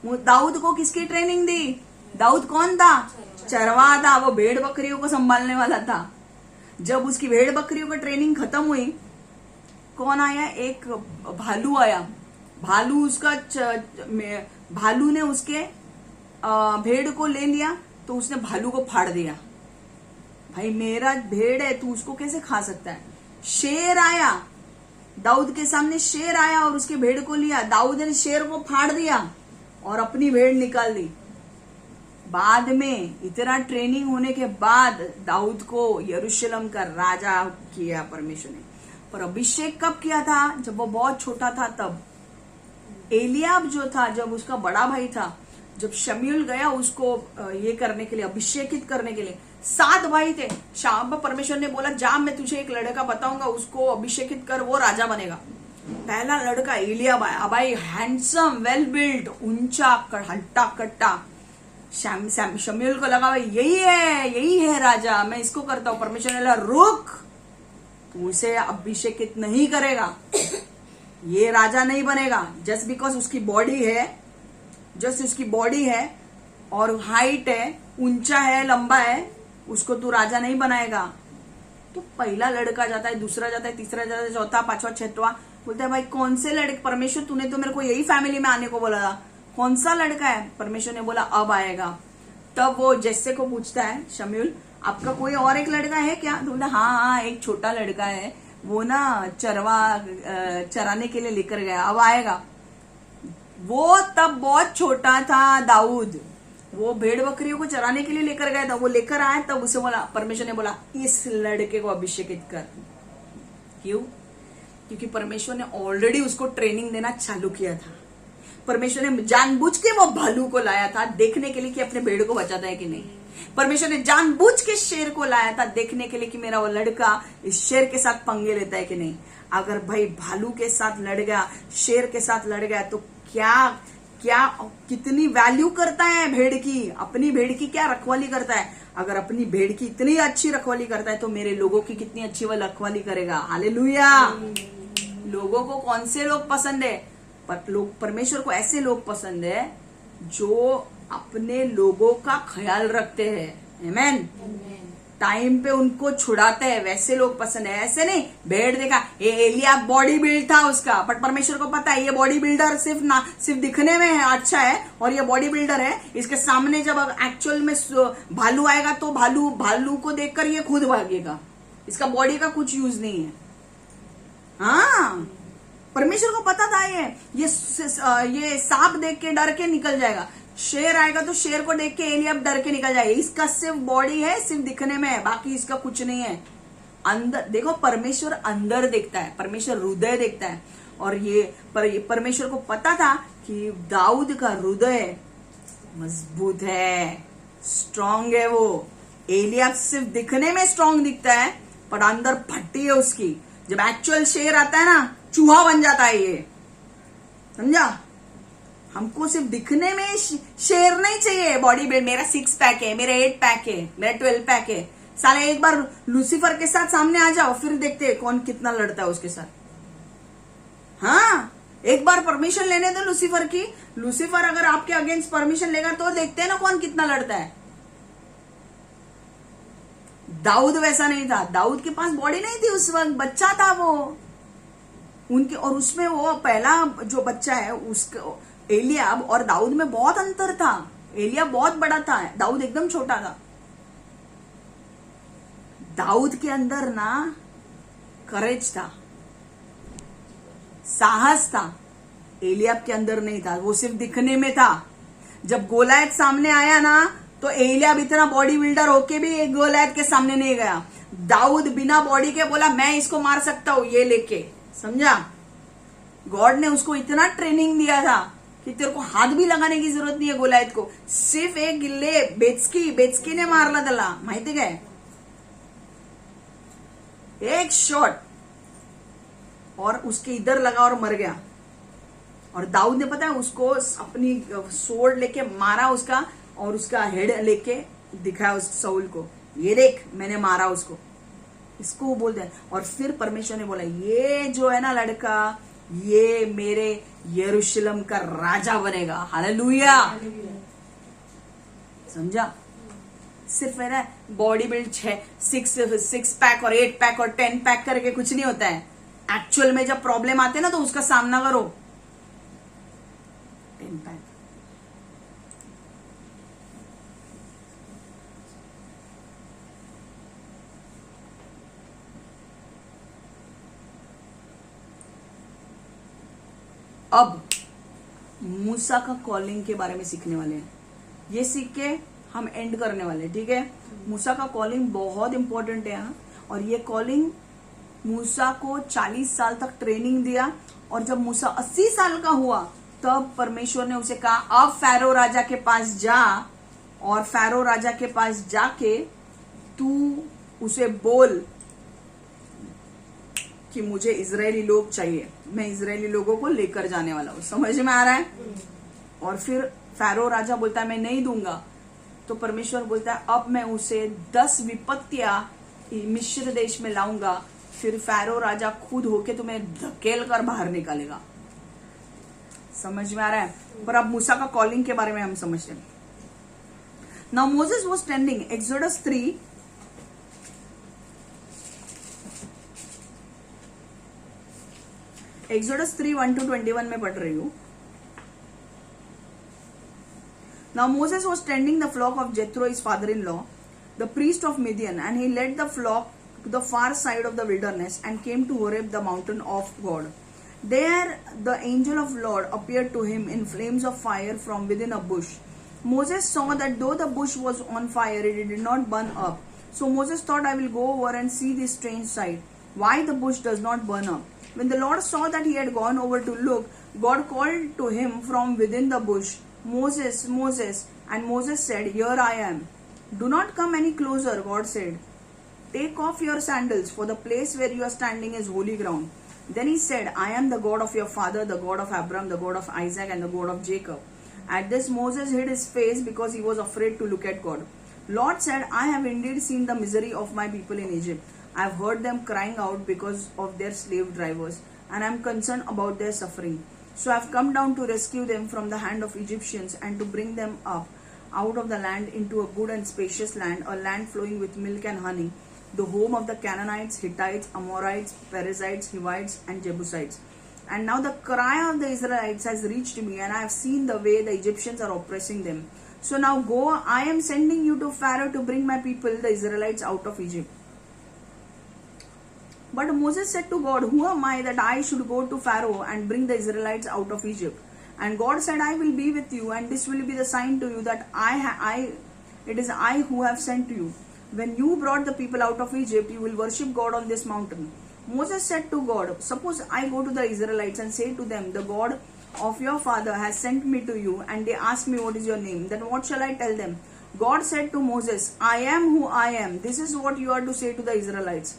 दाऊद को किसकी ट्रेनिंग दी? दाऊद कौन था? चरवा था, वो भेड़ बकरियों को संभालने वाला था। जब उसकी भेड़ बकरियों की ट्रेनिंग खत्म हुई, कौन आया? एक भालू आया। भालू ने उसके भेड़ को ले लिया, तो उसने भालू को फाड़ दिया। भाई मेरा भेड़ है, तू उसको कैसे खा सकता है? शेर आया, दाऊद के सामने शेर आया और उसके भेड़ को लिया। दाऊद ने शेर को फाड़ दिया और अपनी भेड़ निकाल दी। बाद में इतना ट्रेनिंग होने के बाद दाऊद को यरूशलेम का राजा किया परमेश्वर ने। पर अभिषेक कब किया था? जब वो बहुत छोटा था तब। एलियाब जो था, जब उसका बड़ा भाई था, जब शमूएल गया उसको ये करने के लिए, अभिषेकित करने के लिए, 7 भाई थे। शाम परमेश्वर ने बोला जा, मैं तुझे एक लड़का बताऊंगा, उसको अभिषेकित कर, वो राजा बनेगा। पहला लड़का एलियाब आया। भाई हैंडसम, वेल बिल्ट, ऊंचा, हट्टा कट्टा। शमूएल को लगा भाई यही है राजा, मैं इसको करता हूं। परमेश्वर ने बोला रुक, तू उसे अभिषेकित नहीं करेगा, ये राजा नहीं बनेगा। जस्ट बिकॉज उसकी बॉडी है और हाइट है, ऊंचा है, लंबा है, उसको तू राजा नहीं बनाएगा। तो पहला लड़का जाता है, दूसरा जाता है, तीसरा जाता है, चौथा, पांचवा, छठवां। बोलता है भाई कौन से लड़के? परमेश्वर तूने तो मेरे को यही फैमिली में आने को बोला था, कौन सा लड़का है? परमेश्वर ने बोला अब आएगा। तब वो जैसे को पूछता है शमूएल, आपका कोई और एक लड़का है क्या? तो बोलता हाँ, एक छोटा लड़का है, वो ना चराने के लिए लेकर गया, अब आएगा। वो तब बहुत छोटा था दाऊद, वो भेड़ बकरियों को चराने के लिए लेकर गया था, वो लेकर आया, तब उसे बोला, परमेश्वर ने बोला इस लड़के को अभिषेकित कर। क्यों? क्योंकि परमेश्वर ने ऑलरेडी उसको ट्रेनिंग देना चालू किया था। परमेश्वर ने जानबूझ के वो भालू को लाया था देखने के लिए कि अपने भेड़ को बचाता है कि नहीं। परमेश्वर ने जानबूझ के शेर को लाया था देखने के लिए कि मेरा वो लड़का इस शेर के साथ पंगे लेता है कि नहीं। अगर भाई भालू के साथ लड़ गया, शेर के साथ लड़ गया, तो क्या क्या कितनी वैल्यू करता है भेड़ की, अपनी भेड़ की क्या रखवाली करता है। अगर अपनी भेड़ की इतनी अच्छी रखवाली करता है तो मेरे लोगों की कितनी अच्छी वह रखवाली करेगा। हालेलुया। लोगों को कौन से लोग पसंद है? परमेश्वर को ऐसे लोग पसंद है जो अपने लोगों का ख्याल रखते हैं। आमेन। टाइम पे उनको छुड़ाते हैं, वैसे लोग पसंद है। ऐसे नहीं, भेड़ देखा, ये एलियाब बॉडी बिल्ड था उसका, बट परमेश्वर को पता है ये बॉडी बिल्डर सिर्फ दिखने में है अच्छा है, और ये बॉडी बिल्डर है। इसके सामने जब एक्चुअल में भालू आएगा तो भालू को देखकर ये खुद भागेगा, इसका बॉडी का कुछ यूज नहीं है। हाँ, परमेश्वर को पता था ये सांप देख के डर के निकल जाएगा, शेर आएगा तो शेर को देख के एलियाब डर के निकल जाएगा। इसका सिर्फ बॉडी है, सिर्फ दिखने में है, बाकी इसका कुछ नहीं है। अंदर देखो, परमेश्वर अंदर देखता है, परमेश्वर हृदय देखता है। और ये परमेश्वर को पता था कि दाऊद का हृदय मजबूत है, स्ट्रांग है। वो एलियाब सिर्फ दिखने में स्ट्रांग दिखता है, पर अंदर फट्टी है उसकी। जब एक्चुअल शेर आता है ना, चूहा बन जाता है ये, समझा। हमको सिर्फ दिखने में शेर नहीं चाहिए, बॉडी बिल्ड। मेरा 6 पैक है, मेरा 8 पैक है, मेरा 12 पैक है। साले एक बार लूसीफर के साथ सामने आ जाओ, फिर देखते हैं कौन कितना लड़ता है उसके साथ। हाँ, एक बार परमिशन लेने दो लूसीफर की। लूसीफर अगर आपके अगेंस्ट परमिशन लेगा तो देखते हैं ना कौन कितना लड़ता है। दाऊद वैसा नहीं था, दाऊद के पास बॉडी नहीं थी उस वक्त, बच्चा था वो उनके। और उसमें वो पहला जो बच्चा है उसको, एलियाब और दाऊद में बहुत अंतर था। एलियाब बहुत बड़ा था, दाऊद एकदम छोटा था। दाऊद के अंदर ना करेज था, साहस था, एलियाब के अंदर नहीं था, वो सिर्फ दिखने में था। जब गोलायत सामने आया ना, तो एलियाब इतना बॉडी बिल्डर होके भी एक गोलायत के सामने नहीं गया। दाऊद बिना बॉडी के बोला मैं इसको मार सकता हूं ये लेके, समझा। गॉड ने उसको इतना ट्रेनिंग दिया था कि तेरे को हाथ भी लगाने की जरूरत नहीं है गोलायत को, सिर्फ एक गिल्ले बेचकी ने मारला त्याला, माहिती काय, एक शॉट, और उसके इधर लगा और मर गया। और दाऊद ने पता है उसको अपनी सोर्ड लेके मारा उसका, और उसका हेड लेके दिखाया उस साउल को, ये देख मैंने मारा उसको, इसको बोलते हैं। और फिर परमेश्वर ने बोला ये जो है ना लड़का, ये मेरे यरूशलेम का राजा बनेगा। हालेलुया। समझा। सिर्फ है ना बॉडी बिल्ड 6 पैक और 8 पैक और 10 पैक करके कुछ नहीं होता है। एक्चुअल में जब प्रॉब्लम आते हैं ना तो उसका सामना करो। 10 पैक। अब मूसा का कॉलिंग के बारे में सीखने वाले हैं। ये सीख के हम एंड करने वाले हैं, ठीक है। मूसा का कॉलिंग बहुत इंपॉर्टेंट है यहाँ। और ये कॉलिंग मूसा को 40 साल तक ट्रेनिंग दिया, और जब मूसा 80 साल का हुआ तब परमेश्वर ने उसे कहा अब फैरो राजा के पास जा, और फैरो राजा के पास जाके तू उसे बोल कि मुझे इजरायली लोग चाहिए, मैं इजरायली लोगों को लेकर जाने वाला हूं। समझ में आ रहा है। और फिर फैरो राजा बोलता है मैं नहीं दूंगा, तो परमेश्वर बोलता है अब मैं उसे 10 विपत्तियां मिस्र देश में लाऊंगा, फिर फैरो राजा खुद होके तुम्हें धकेल कर बाहर निकालेगा। समझ में आ रहा है। पर अब मूसा का कॉलिंग के बारे में हम समझते हैं। Now Moses was standing, exodus 3 exodus 3:1-21 में पढ़ रही हूं। Now Moses was tending the flock of Jethro, his father-in-law, the priest of Midian, and he led the flock to the far side of the wilderness and came to Horeb, the mountain of God. There the angel of Lord appeared to him in flames of fire from within a bush. Moses saw that though the bush was on fire, it did not burn up. So Moses thought, I will go over and see this strange sight, why the bush does not burn up. When the Lord saw that he had gone over to look, God called to him from within the bush, Moses, Moses. And Moses said, Here I am. Do not come any closer, God said. Take off your sandals, for the place where you are standing is holy ground. Then he said, I am the God of your father, the God of Abraham, the God of Isaac, and the God of Jacob. At this Moses hid his face because he was afraid to look at God. Lord said, I have indeed seen the misery of my people in Egypt. I have heard them crying out because of their slave drivers, and I am concerned about their suffering. So I have come down to rescue them from the hand of Egyptians and to bring them up out of the land into a good and spacious land, a land flowing with milk and honey, the home of the Canaanites, Hittites, Amorites, Perizzites, Hivites, and Jebusites. And now the cry of the Israelites has reached me, and I have seen the way the Egyptians are oppressing them. So now go, I am sending you to Pharaoh to bring my people, the Israelites, out of Egypt. But Moses said to God, Who am I that I should go to Pharaoh and bring the Israelites out of Egypt? And God said, I will be with you, and this will be the sign to you that it is I who have sent you. When you brought the people out of Egypt, you will worship God on this mountain. Moses said to God, Suppose I go to the Israelites and say to them, The God of your father has sent me to you, and they ask me, What is your name? Then what shall I tell them? God said to Moses, I am who I am. This is what you are to say to the Israelites.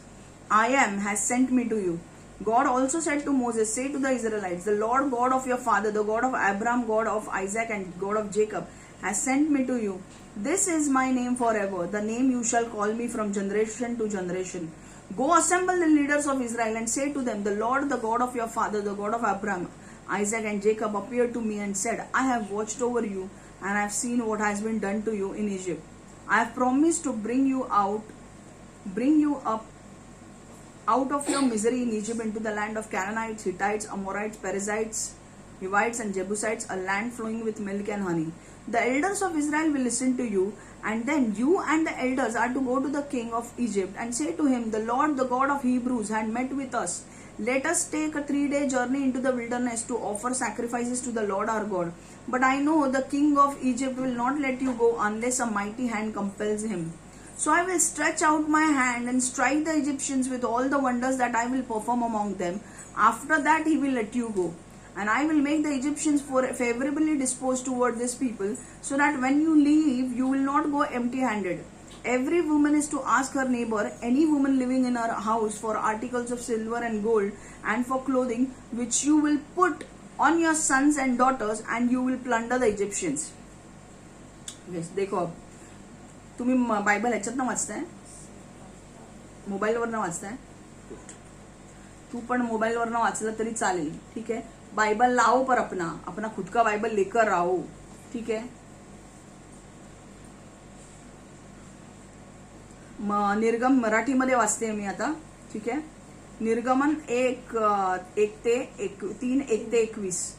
I am has sent me to you. God also said to Moses, Say to the Israelites, The Lord God of your father, the God of Abraham, God of Isaac, and God of Jacob, has sent me to you. This is my name forever, the name you shall call me from generation to generation. Go assemble the leaders of Israel and say to them, The Lord, the God of your father, the God of Abraham, Isaac, and Jacob appeared to me and said, I have watched over you, and I have seen what has been done to you in Egypt. I have promised to bring you up out of your misery in Egypt into the land of Canaanites, Hittites, Amorites, Perizzites, Hivites, and Jebusites, a land flowing with milk and honey. The elders of Israel will listen to you, and then you and the elders are to go to the king of Egypt and say to him, The Lord, the God of Hebrews, had met with us. Let us take a 3-day journey into the wilderness to offer sacrifices to the Lord our God. But I know the king of Egypt will not let you go unless a mighty hand compels him. So I will stretch out my hand and strike the Egyptians with all the wonders that I will perform among them. After that he will let you go. And I will make the Egyptians favorably disposed toward this people, so that when you leave, you will not go empty-handed. Every woman is to ask her neighbor, any woman living in her house, for articles of silver and gold, and for clothing, which you will put on your sons and daughters, and you will plunder the Egyptians. Yes, देखो तुम्ही बायबल ह्याच्यातनं वाचताय, मोबाईलवरनं वाचताय. तू पण मोबाईलवरनं वाचलं तरी चालेल, ठीक है. बाइबल लाओ पर अपना खुद का बाइबल लेकर आओ, ठीक है. निर्गम मराठीमध्ये वाचते मी आता, ठीक आहे. निर्गमन 3:1-21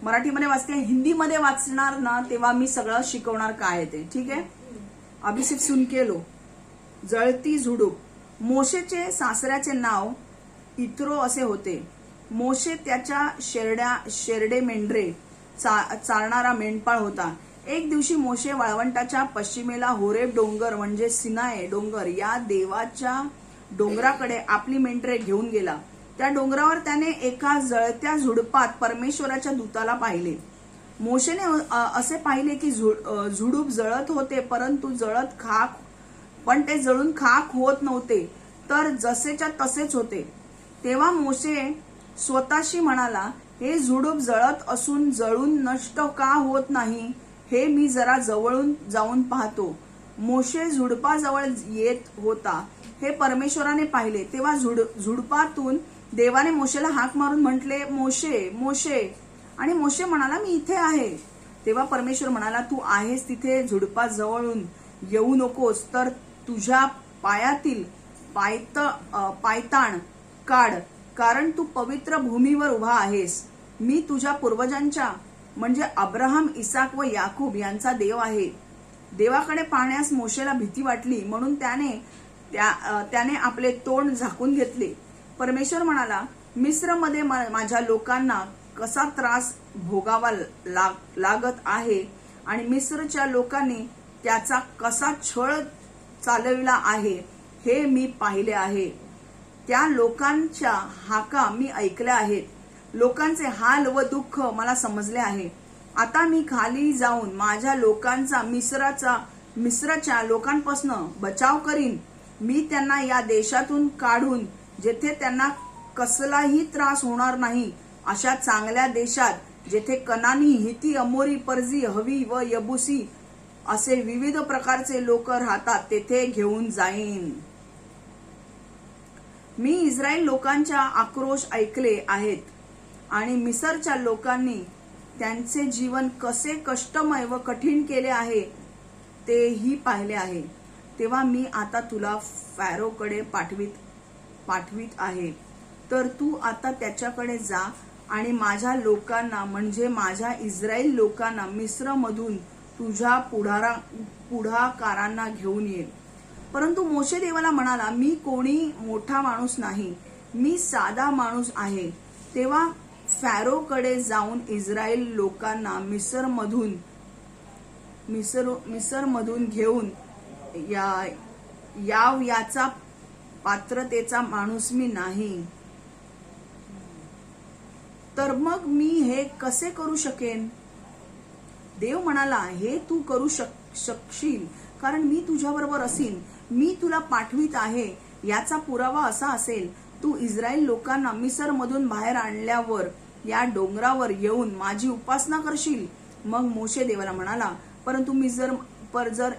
मराठीमध्ये वाचते. हिंदीमध्ये वाचणार ना तेव्हा मी सगळं शिकवणार काय ते, ठीक आहे. अभी सिर्फ सुन के लो. जळती झुडूप. मोशेचे सासऱ्याचे नाव इत्रो असे होते. मोशे त्याच्या शेरडे मेंढरे चालणारा मेंढपाळ होता. एक दिवशी मोशे वाळवंटाच्या पश्चिमेला होरेब डोंगर म्हणजे सिनाय डोंगर या देवाच्या डोंगराकडे आपली मेंढरे घेऊन गेला. त्या डोंगरावर त्याने एका जळत्या झुडपात परमेश्वराच्या दूताला पाहिले. मोशेने असे पाहिले की झुडूप जळत होते, परंतु पण ते जळून खाक होत नव्हते, तर जसेच्या तसेच होते. तेव्हा मोशे स्वतःशी म्हणाला, हे झुडूप जळत असून जळून नष्ट का होत नाही, हे मी जरा जवळून जाऊन पाहतो. मोशे झुडपाजवळ येत होता हे परमेश्वराने पाहिले. तेव्हा झुडपातून देवाने मोशेला हाक मारून म्हटले, मोशे, मोशे. आणि मोशे म्हणाला, मी इथे आहे. तेव्हा परमेश्वर म्हणाला, तू आहेस तिथे झुडपाजवळून येऊ नकोस, तर तुझ्या पायातील पायताण काढ, कारण तू पवित्र भूमीवर उभा आहेस. मी तुझ्या पूर्वजांच्या म्हणजे अब्राहम, इसाक व याकूब यांचा देव आहे. देवाकडे पाहण्यास मोशेला भीती वाटली, म्हणून त्याने त्याने आपले तोंड झाकून घेतले. परमेश्वर म्हणाला, मिस्रमध्ये माझ्या लोकांना कसा त्रास भोगावा लागत आहे आणि मिस्रच्या लोकांनी त्याचा कसा छळ चालविला आहे हे मी पाहिले आहे. त्या लोकांच्या हाका मी ऐकल्या आहेत. लोकांचे हाल व दुःख मला समजले आहे. आता मी खाली जाऊन माझ्या लोकांचा मिस्रच्या लोकांपासून बचाव करीन. मी त्यांना या देशातून काढून जेथे त्यांना कसलाही त्रास होणार नाही अशा चांगल्या देशात, जेथे कनानी, हिती, अमोरी, परजी, हवी व यबुसी असे विविध प्रकारचे लोक राहतात, तेथे घेऊन जाईन. मी इस्रायल लोकांच्या आक्रोश ऐकले आहेत आणि मिसरच्या लोकांनी त्यांचे जीवन कसे कष्टमय व कठीण केले आहे तेही पाहिले आहे. तेव्हा मी आता तुला फॅरोकडे पाठवित आहे. तर तू आता त्याच्याकडे जा आणि माझ्या लोकांना म्हणजे माझ्या इस्रायल लोकांना मिस्रमधून तुझ्या पुढाकारांना घेऊन ये. परंतु मोशे देवाला म्हणाला, मी कोणी मोठा माणूस नाही, मी साधा माणूस आहे. तेव्हा फॅरोकडे जाऊन इस्रायल लोकांना मिसरमधून घेऊन याचा पात्रतेचा माणूस मी नाही. तर मग मी हे कसे करू शकेन? देव म्हणाला, हे तू करू शकशील, कारण मी तुझ्याबरोबर असीन. मी तुला पाठवित आहे. याचा पुरावा असा असेल, तू इस्रायल लोकांना मिसरमधून बाहेर आणल्यावर या डोंगरावर येऊन माझी उपासना करशील. मग मोशे देवाला म्हणाला, परंतु मी जर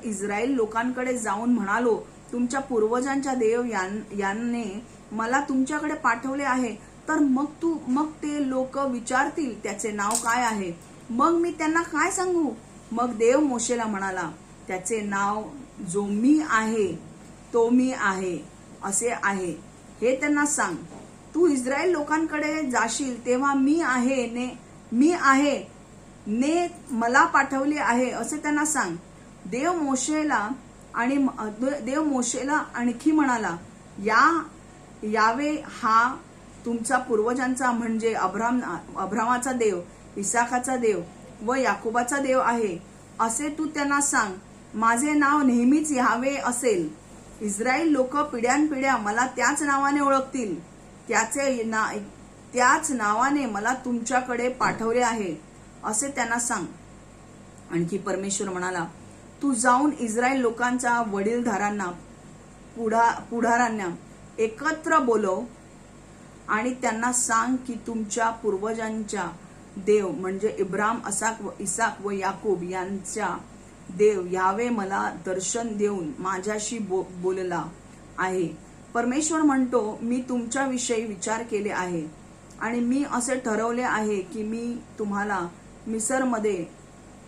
इस्रायल लोकांकडे जाऊन म्हणालो, तुमच्या पूर्वजांच्या देव याने मला तुमच्याकडे पाठवले आहे, तर मग ते लोक विचारतील, त्याचे नाव काय आहे? मग मी त्यांना काय सांगू? मग देव मोशेला म्हणाला, त्याचे नाव जो मी आहे तो मी आहे असे आहे, हे त्यांना सांग. तू इस्रायल लोकांकडे जाशील तेव्हा मी आहे ने मला पाठवले आहे असे त्यांना सांग. देव मोशेला आणखी म्हणाला, यावे हा तुमचा पूर्वजांचा म्हणजे अब्रामाचा देव, इसाकाचा देव व याकोबाचा देव आहे असे तू त्यांना सांग. माझे नाव नेहमीच यावे असेल. इस्रायल लोक पिढ्यानपिढ्या मला त्याच नावाने ओळखतील. त्याच नावाने मला तुमच्याकडे पाठवले आहे असे त्यांना सांग. आणखी परमेश्वर म्हणाला, तू जाऊन इस्रायल लोकांच्या वडीलधारांना पुढारांना एकत्र बोलव आणि त्यांना सांग की तुमच्या पूर्वजांच्या देव म्हणजे इब्राम, इसाक व याकूब यांच्या देव यावे मला दर्शन देऊन माझ्याशी बोलला आहे. परमेश्वर म्हणतो, मी तुमच्याविषयी विचार केले आहे आणि मी असे ठरवले आहे की मी तुम्हाला मिसरमध्ये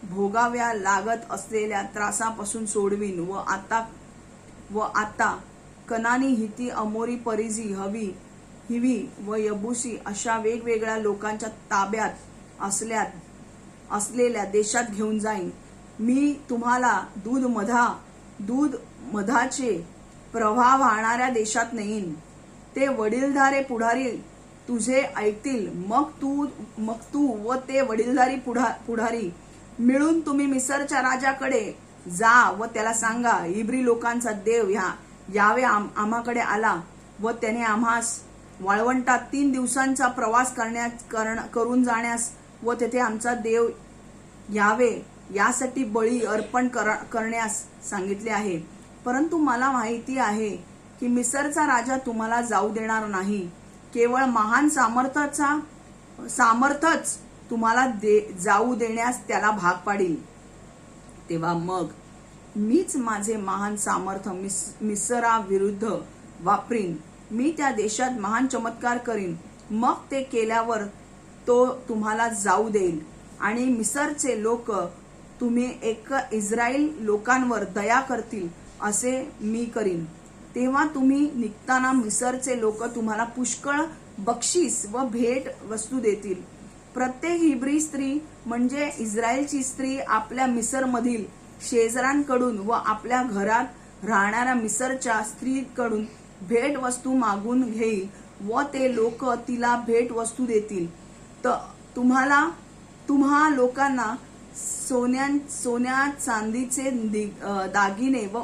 भोगाव्या लागत असलेल्या त्रासापासून सोडवीन व आता कनानी, हिती, अमोरी, परिजी, हिवी व यबुसी अशा वेगवेगळ्या लोकांच्या ताब्यात असलेल्या देशात घेऊन जाईन. मी तुम्हाला दूध मधाचे प्रवाह वाहणाऱ्या देशात नेईन. ते वडीलधारे पुढारी तुझे ऐकतील. मग तू व ते वडीलधारी पुढारी मिळून तुम्ही मिसरच्या राजाकडे जा व त्याला सांगा, इब्री लोकांचा देव यावे आम्हाकडे आला व त्याने आम्हास वाळवंटात 3 दिवसांचा प्रवास करून जाण्यास व तेथे आमचा देव यावे यासाठी बळी अर्पण करण्यास सांगितले आहे. परंतु मला माहिती आहे की मिसरचा राजा तुम्हाला जाऊ देणार नाही. केवळ महान सामर्थच तुम्हाला जाऊ देण्यास त्याला भाग पाडील. तेव्हा मग मीच माझे महान सामर्थ मिसराविरुद्ध वापरीन. मी त्या देशात महान चमत्कार करीन. मग ते केल्यावर तो तुम्हाला जाऊ देईल आणि मिसरचे लोक तुम्ही इस्रायल लोकांवर दया करतील असे मी करीन. तेव्हा तुम्ही निघताना मिसरचे लोक तुम्हाला पुष्कळ बक्षीस व भेट वस्तू देतील. प्रत्येक हिब्री स्त्री म्हणजे इस्रायलची स्त्री आपल्या मिसरमधील शेजाऱ्यांकडून व आपल्या घरात राहणाऱ्या मिसरच्या स्त्रीकडून भेट वस्तू मागून घेईल व ते लोक तिला भेट वस्तू देतील. तुम्हा लोकांना सोन्या चांदीचे दागिने व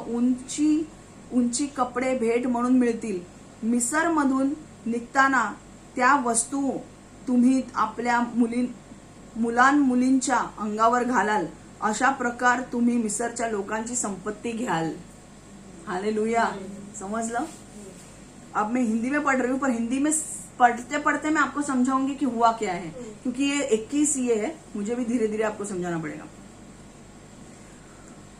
उंची कपडे भेट म्हणून मिळतील. मिसरमधून निघताना त्या वस्तू तुम्ही आपल्या मुलींच्या अंगावर घालाल. अशा प्रकार तुम्ही मिसरच्या लोकांची संपत्ती घ्याल. हालेलुया. समझलं? अब मैं हिंदी में पढ़ रही हूँ, पर हिंदी में पढ़ते पढ़ते मैं आपको समझाऊंगी कि हुआ क्या है, क्योंकि ये 21 ये है, मुझे भी धीरे धीरे आपको समझाना पड़ेगा.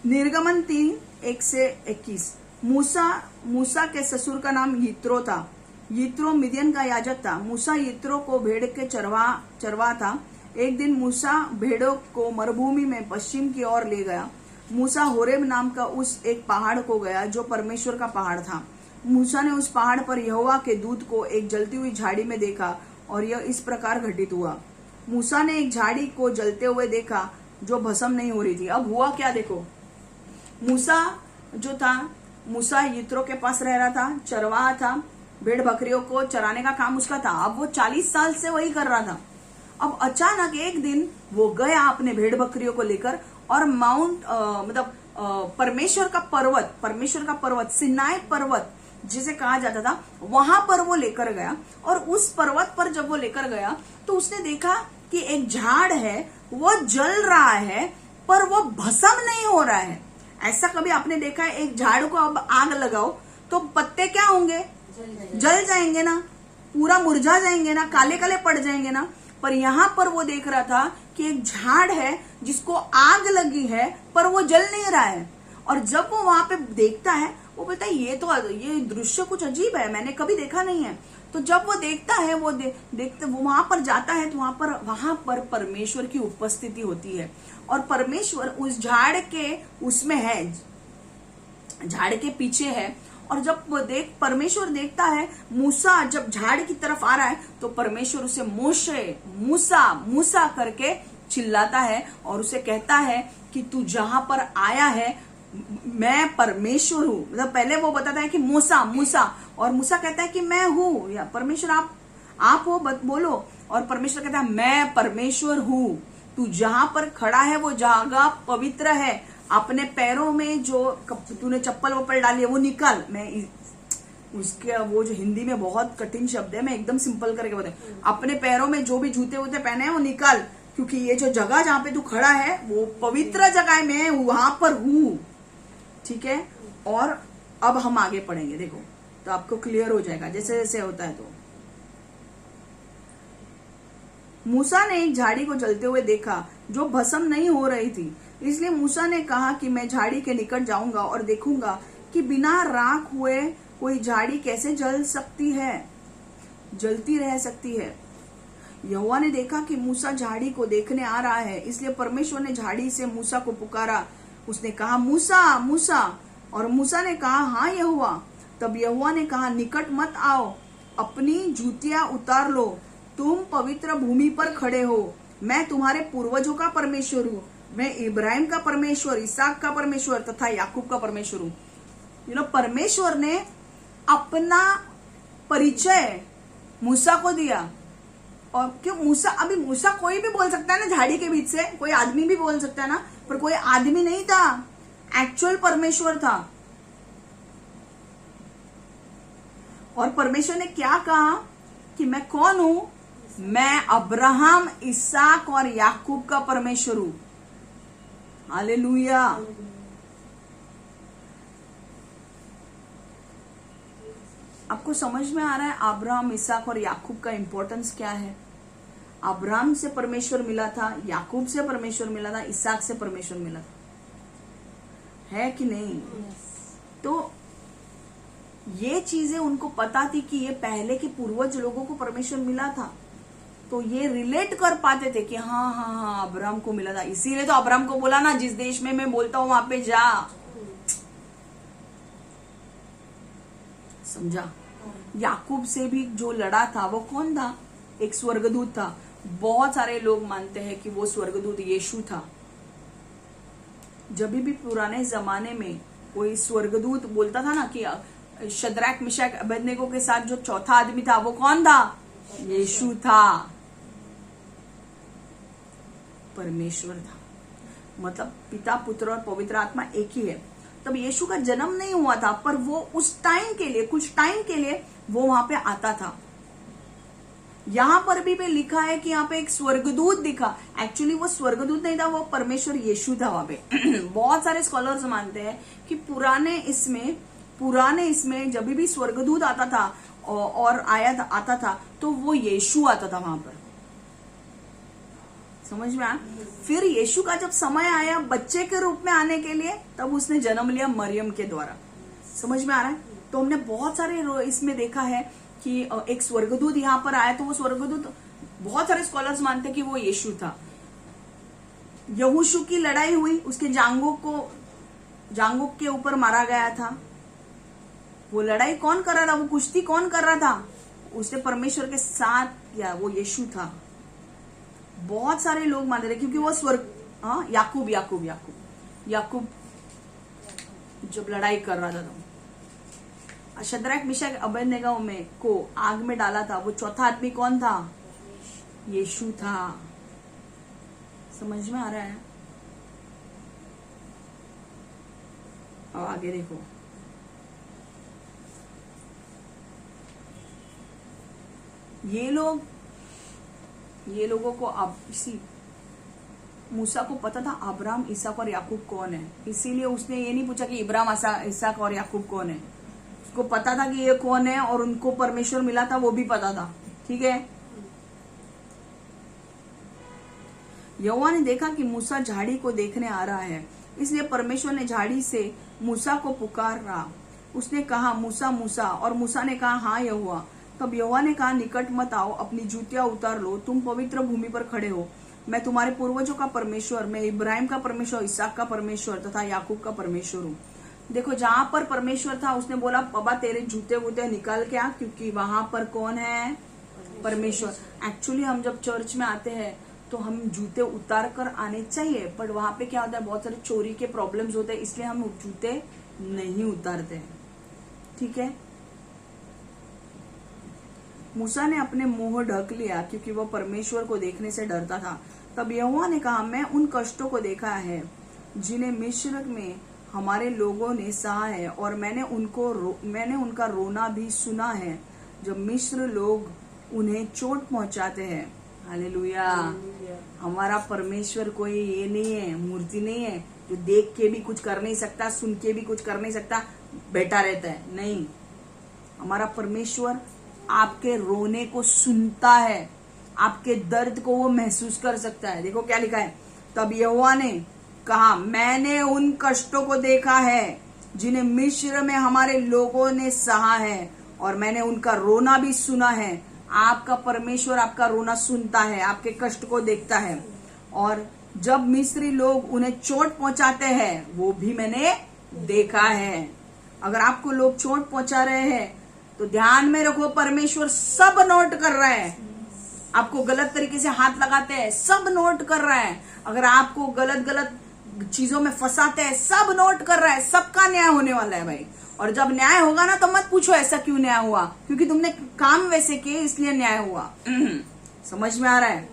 निर्गमन 3:1-21. मूसा के ससुर का नाम यित्रो था. यित्रो मिदियन का याजक था. मूसा यित्रो को भेड़ के चरवा था. एक दिन मूसा भेड़ों को मरुभूमि में पश्चिम की ओर ले गया. मूसा होरेब नाम का उस एक पहाड़ को गया जो परमेश्वर का पहाड़ था. मूसा ने उस पहाड़ पर यहोवा के दूत को एक जलती हुई झाड़ी में देखा और यह इस प्रकार घटित हुआ. मूसा ने एक झाड़ी को जलते हुए देखा जो भस्म नहीं हो रही थी. अब हुआ क्या देखो. मूसा जो था, मूसा यित्रो के पास रह रहा था, चरवाहा था, भेड़ बकरियों को चराने का काम उसका था. अब वो 40 साल से वही कर रहा था. अब अचानक एक दिन वो गया अपने भेड़ बकरियों को लेकर और परमेश्वर का पर्वत सिनाई पर्वत जिसे कहा जाता था, वहां पर वो लेकर गया. और उस पर्वत पर जब वो लेकर गया तो उसने देखा कि एक झाड़ है, वो जल रहा है पर वो भस्म नहीं हो रहा है. ऐसा कभी आपने देखा है? एक झाड़ को अब आग लगाओ तो पत्ते क्या होंगे? जल जाएंगे ना, पूरा मुरझा जाएंगे ना, काले काले पड़ जाएंगे ना. पर यहाँ पर वो देख रहा था कि एक झाड़ है जिसको आग लगी है पर वो जल नहीं रहा है. और जब वो वहां पे देखता है, वो बोलता है ये दृश्य कुछ अजीब है, मैंने कभी देखा नहीं है. तो जब वो देखता है, वो वहां पर जाता है, तो वहां पर परमेश्वर की उपस्थिति होती है. और परमेश्वर उस झाड़ के उसमें है, झाड़ के पीछे है. और जब वो परमेश्वर देखता है, मूसा जब झाड़ की तरफ आ रहा है तो परमेश्वर उसे मूसा करके चिल्लाता है और उसे कहता है कि तू जहां पर आया है मैं परमेश्वर हूं. मतलब पहले वो बताता है कि मूसा, और मूसा कहता है कि मैं हूं, या परमेश्वर आप हो, बोलो. और परमेश्वर कहता है मैं परमेश्वर हूं. तू जहां पर खड़ा है वो जगह पवित्र है. अपने पैरों में जो तूने चप्पल वप्पल डाली है वो निकाल. मैं उसके वो जो हिंदी में बहुत कठिन शब्द है, मैं एकदम सिंपल करके बताऊं. अपने पैरों में जो भी जूते वूते पहने हैं वो निकाल, क्योंकि ये जो जगह जहां पे तू खड़ा है वो पवित्र जगह है, मैं वहां पर हूं. ठीक है. और अब हम आगे पढ़ेंगे, देखो तो आपको क्लियर हो जाएगा जैसे जैसे होता है. तो मूसा ने एक झाड़ी को जलते हुए देखा जो भस्म नहीं हो रही थी. इसलिए मूसा ने कहा कि मैं झाड़ी के निकट जाऊंगा और देखूंगा कि बिना राख हुए कोई झाड़ी कैसे जलती रह सकती है. यहोवा ने देखा कि मूसा झाड़ी को देखने आ रहा है, इसलिए परमेश्वर ने झाड़ी से मूसा को पुकारा. उसने कहा मूसा, मूसा. और मूसा ने कहा हाँ यहोवा. तब यहोवा ने कहा निकट मत आओ, अपनी जूतियां उतार लो, तुम पवित्र भूमि पर खड़े हो. मैं तुम्हारे पूर्वजों का परमेश्वर हूँ. मैं इब्राहिम का परमेश्वर, इसहाक का परमेश्वर तथा याकूब का परमेश्वर हूँ. परमेश्वर ने अपना परिचय मूसा को दिया. और क्यों मूसा कोई भी बोल सकता है ना, झाड़ी के बीच से कोई आदमी भी बोल सकता है ना, पर कोई आदमी नहीं था, एक्चुअल परमेश्वर था. और परमेश्वर ने क्या कहा कि मैं कौन हूं? मैं अब्राहम, इसहाक और याकूब का परमेश्वर हूं. हालेलुया. आपको समझ में आ रहा है अब्राहम, इसहाक और याकूब का इंपॉर्टेंस क्या है? अब्राहम से परमेश्वर मिला था, याकूब से परमेश्वर मिला था, इसहाक से परमेश्वर मिला था. है कि नहीं? तो ये चीजें उनको पता थी कि ये पहले के पूर्वज लोगों को परमेश्वर मिला था. तो ये रिलेट कर पाते थे कि हाँ अब्राहम को मिला था. इसीलिए तो अब्राहम को बोला ना, जिस देश में मैं बोलता हूं वहां पे जा. समझा? याकूब से भी जो लड़ा था वो कौन था? एक स्वर्गदूत था. बहुत सारे लोग मानते हैं कि वो स्वर्गदूत यीशु था. जब भी पुराने जमाने में कोई स्वर्गदूत बोलता था ना कि शद्रैक मिशैक अबेदनेगो के साथ जो चौथा आदमी था वो कौन था? यीशु था, परमेश्वर था। मतलब पिता, पुत्र और पवित्र आत्मा एक ही है। तब यीशु का जन्म नहीं हुआ था, पर वो उस टाइम के लिए, कुछ टाइम के लिए वो वहां पे आता था। यहां पर भी लिखा है कि यहाँ पे एक स्वर्गदूत दिखा। एक्चुअली वो स्वर्गदूत नहीं था, वो परमेश्वर यीशु था वहां पे। बहुत सारे स्कॉलर्स मानते हैं कि पुराने इसमें जब भी स्वर्गदूत आता था और आता था तो वो यीशु आता था वहां पर। समझ में आया? फिर यीशु का जब समय आया बच्चे के रूप में आने के लिए, तब उसने जन्म लिया मरियम के द्वारा। समझ में आ रहा है? तो हमने बहुत सारे इसमें देखा है कि एक स्वर्गदूत यहाँ पर आया, तो वो स्वर्गदूत बहुत सारे स्कॉलर्स मानते हैं कि वो यीशु था। यहोशू की लड़ाई हुई, उसके जांघों के ऊपर मारा गया था। वो लड़ाई कौन कर रहा था? वो कुश्ती कौन कर रहा था? उसने परमेश्वर के साथ किया, वो यीशु था। बहुत सारे लोग मानते थे क्योंकि वो याकूब जब लड़ाई कर रहा था तो शद्रैक मिशैक अबेदनेगो को आग में डाला था, वो चौथा आदमी कौन था? यीशु था। समझ में आ रहा है? अब आगे देखो, ये लोगों को अब मूसा को पता था अब्राहम, इसहाक और याकूब कौन है, इसीलिए उसने ये नहीं पूछा कि इब्राहिम, इसहाक और याकूब कौन है। उसको पता था कि ये कौन है और उनको परमेश्वर मिला था, वो भी पता था। ठीक है। यहोवा ने देखा कि मूसा झाड़ी को देखने आ रहा है, इसलिए परमेश्वर ने झाड़ी से मूसा को पुकारा। उसने कहा, मूसा मूसा, और मूसा ने कहा, हाँ यहोवा। तब यहोवा ने कहा, निकट मत आओ, अपनी जूतियां उतार लो, तुम पवित्र भूमि पर खड़े हो। मैं तुम्हारे पूर्वजों का परमेश्वर, मैं इब्राहिम का परमेश्वर, इसहाक का परमेश्वर तथा याकूब का परमेश्वर हूँ। देखो, जहां पर परमेश्वर था उसने बोला, बाबा तेरे जूते वूते निकाल के आ, क्योंकि वहां पर कौन है? परमेश्वर। एक्चुअली हम जब चर्च में आते हैं तो हम जूते उतार कर आने चाहिए, पर वहां पे क्या होता है, बहुत सारे चोरी के प्रॉब्लम्स होते हैं, इसलिए हम जूते नहीं उतारते हैं। ठीक है। मूसा ने अपने मुंह ढक लिया क्योंकि वह परमेश्वर को देखने से डरता था। तब यहोवा ने कहा, मैं उन कष्टों को देखा है जिन्हें मिस्र में हमारे लोगों ने सहा है, और मैंने उनका रोना भी सुना है, जब मिस्र लोग उन्हें चोट पहुंचाते हैं। हालेलुया। हमारा परमेश्वर कोई ये नहीं है, मूर्ति नहीं है जो देख के भी कुछ कर नहीं सकता, सुन के भी कुछ कर नहीं सकता, बैठा रहता है। नहीं, हमारा परमेश्वर आपके रोने को सुनता है, आपके दर्द को वो महसूस कर सकता है। देखो क्या लिखा है, तब यहोवा ने कहा, मैंने उन कष्टों को देखा है जिन्हें मिस्र में हमारे लोगों ने सहा है, और मैंने उनका रोना भी सुना है। आपका परमेश्वर आपका रोना सुनता है, आपके कष्ट को देखता है, और जब मिस्री लोग उन्हें चोट पहुंचाते हैं वो भी मैंने देखा है। अगर आपको लोग चोट पहुंचा रहे हैं तो ध्यान में रखो, परमेश्वर सब नोट कर रहा है। आपको गलत तरीके से हाथ लगाते हैं, सब नोट कर रहा है। अगर आपको गलत चीजों में फंसाते हैं, सब नोट कर रहा है। सबका न्याय होने वाला है भाई। और जब न्याय होगा ना, तो मत पूछो ऐसा क्यों न्याय हुआ, क्योंकि तुमने काम वैसे किए इसलिए न्याय हुआ। समझ में आ रहा है?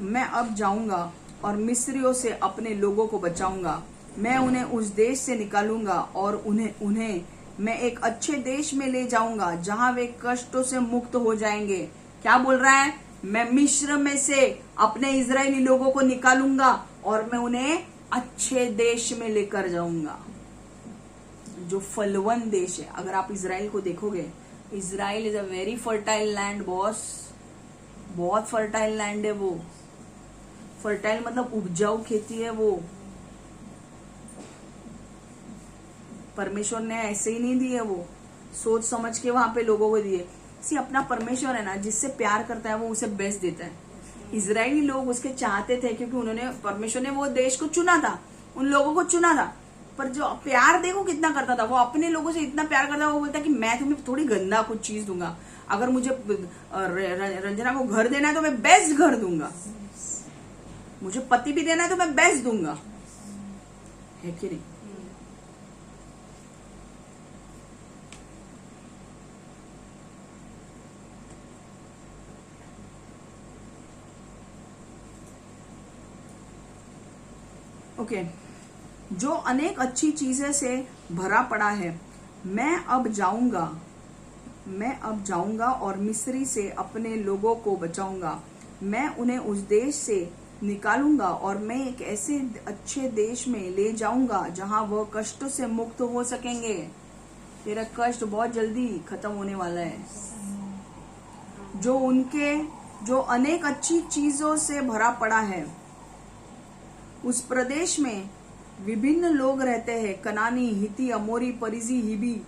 मैं अब जाऊंगा और मिस्रियों से अपने लोगों को बचाऊंगा। मैं उन्हें उस देश से निकालूंगा और उन्हें मैं एक अच्छे देश में ले जाऊंगा जहां वे कष्टों से मुक्त हो जाएंगे। क्या बोल रहा है? मैं मिस्र में से अपने इजरायली लोगों को निकालूंगा और मैं उन्हें अच्छे देश में लेकर जाऊंगा, जो फलवन देश है। अगर आप इजराइल को देखोगे, Israel is a very fertile land boss. बहुत फर्टाइल लैंड है वो। फर्टाइल मतलब उपजाऊ खेती है वो। परमेश्वर ने ऐसे ही नहीं दिए, वो सोच समझ के वहां पे लोगों को दिए। अपना परमेश्वर है ना, जिससे प्यार करता है वो उसे बेस्ट देता है। इजरायली लोग उसके चाहते थे क्योंकि परमेश्वर ने वो देश को चुना था, उन लोगों को चुना था। पर जो प्यार देखो कितना करता था, वो अपने लोगों से इतना प्यार करता था। वो बोलता कि मैं तुम्हें थोड़ी गंदा कुछ चीज दूंगा, अगर मुझे रंजना को घर देना है तो मैं बेस्ट घर दूंगा, मुझे पति भी देना है तो मैं बेस्ट दूंगा। है कि नहीं? ओके। जो अनेक अच्छी चीजें से भरा पड़ा है, मैं अब जाऊंगा और मिस्री से अपने लोगों को बचाऊंगा। मैं उन्हें उस देश से निकालूंगा और मैं एक ऐसे अच्छे देश में ले जाऊंगा जहां वह कष्टों से मुक्त हो सकेंगे। तेरा कष्ट बहुत जल्दी खत्म होने वाला है। जो अनेक अच्छी चीजों से भरा पड़ा है, उस प्रदेश में विभिन्न लोग रहते हैं, कनानी, हिती, अमोरी, परिजी, हिबी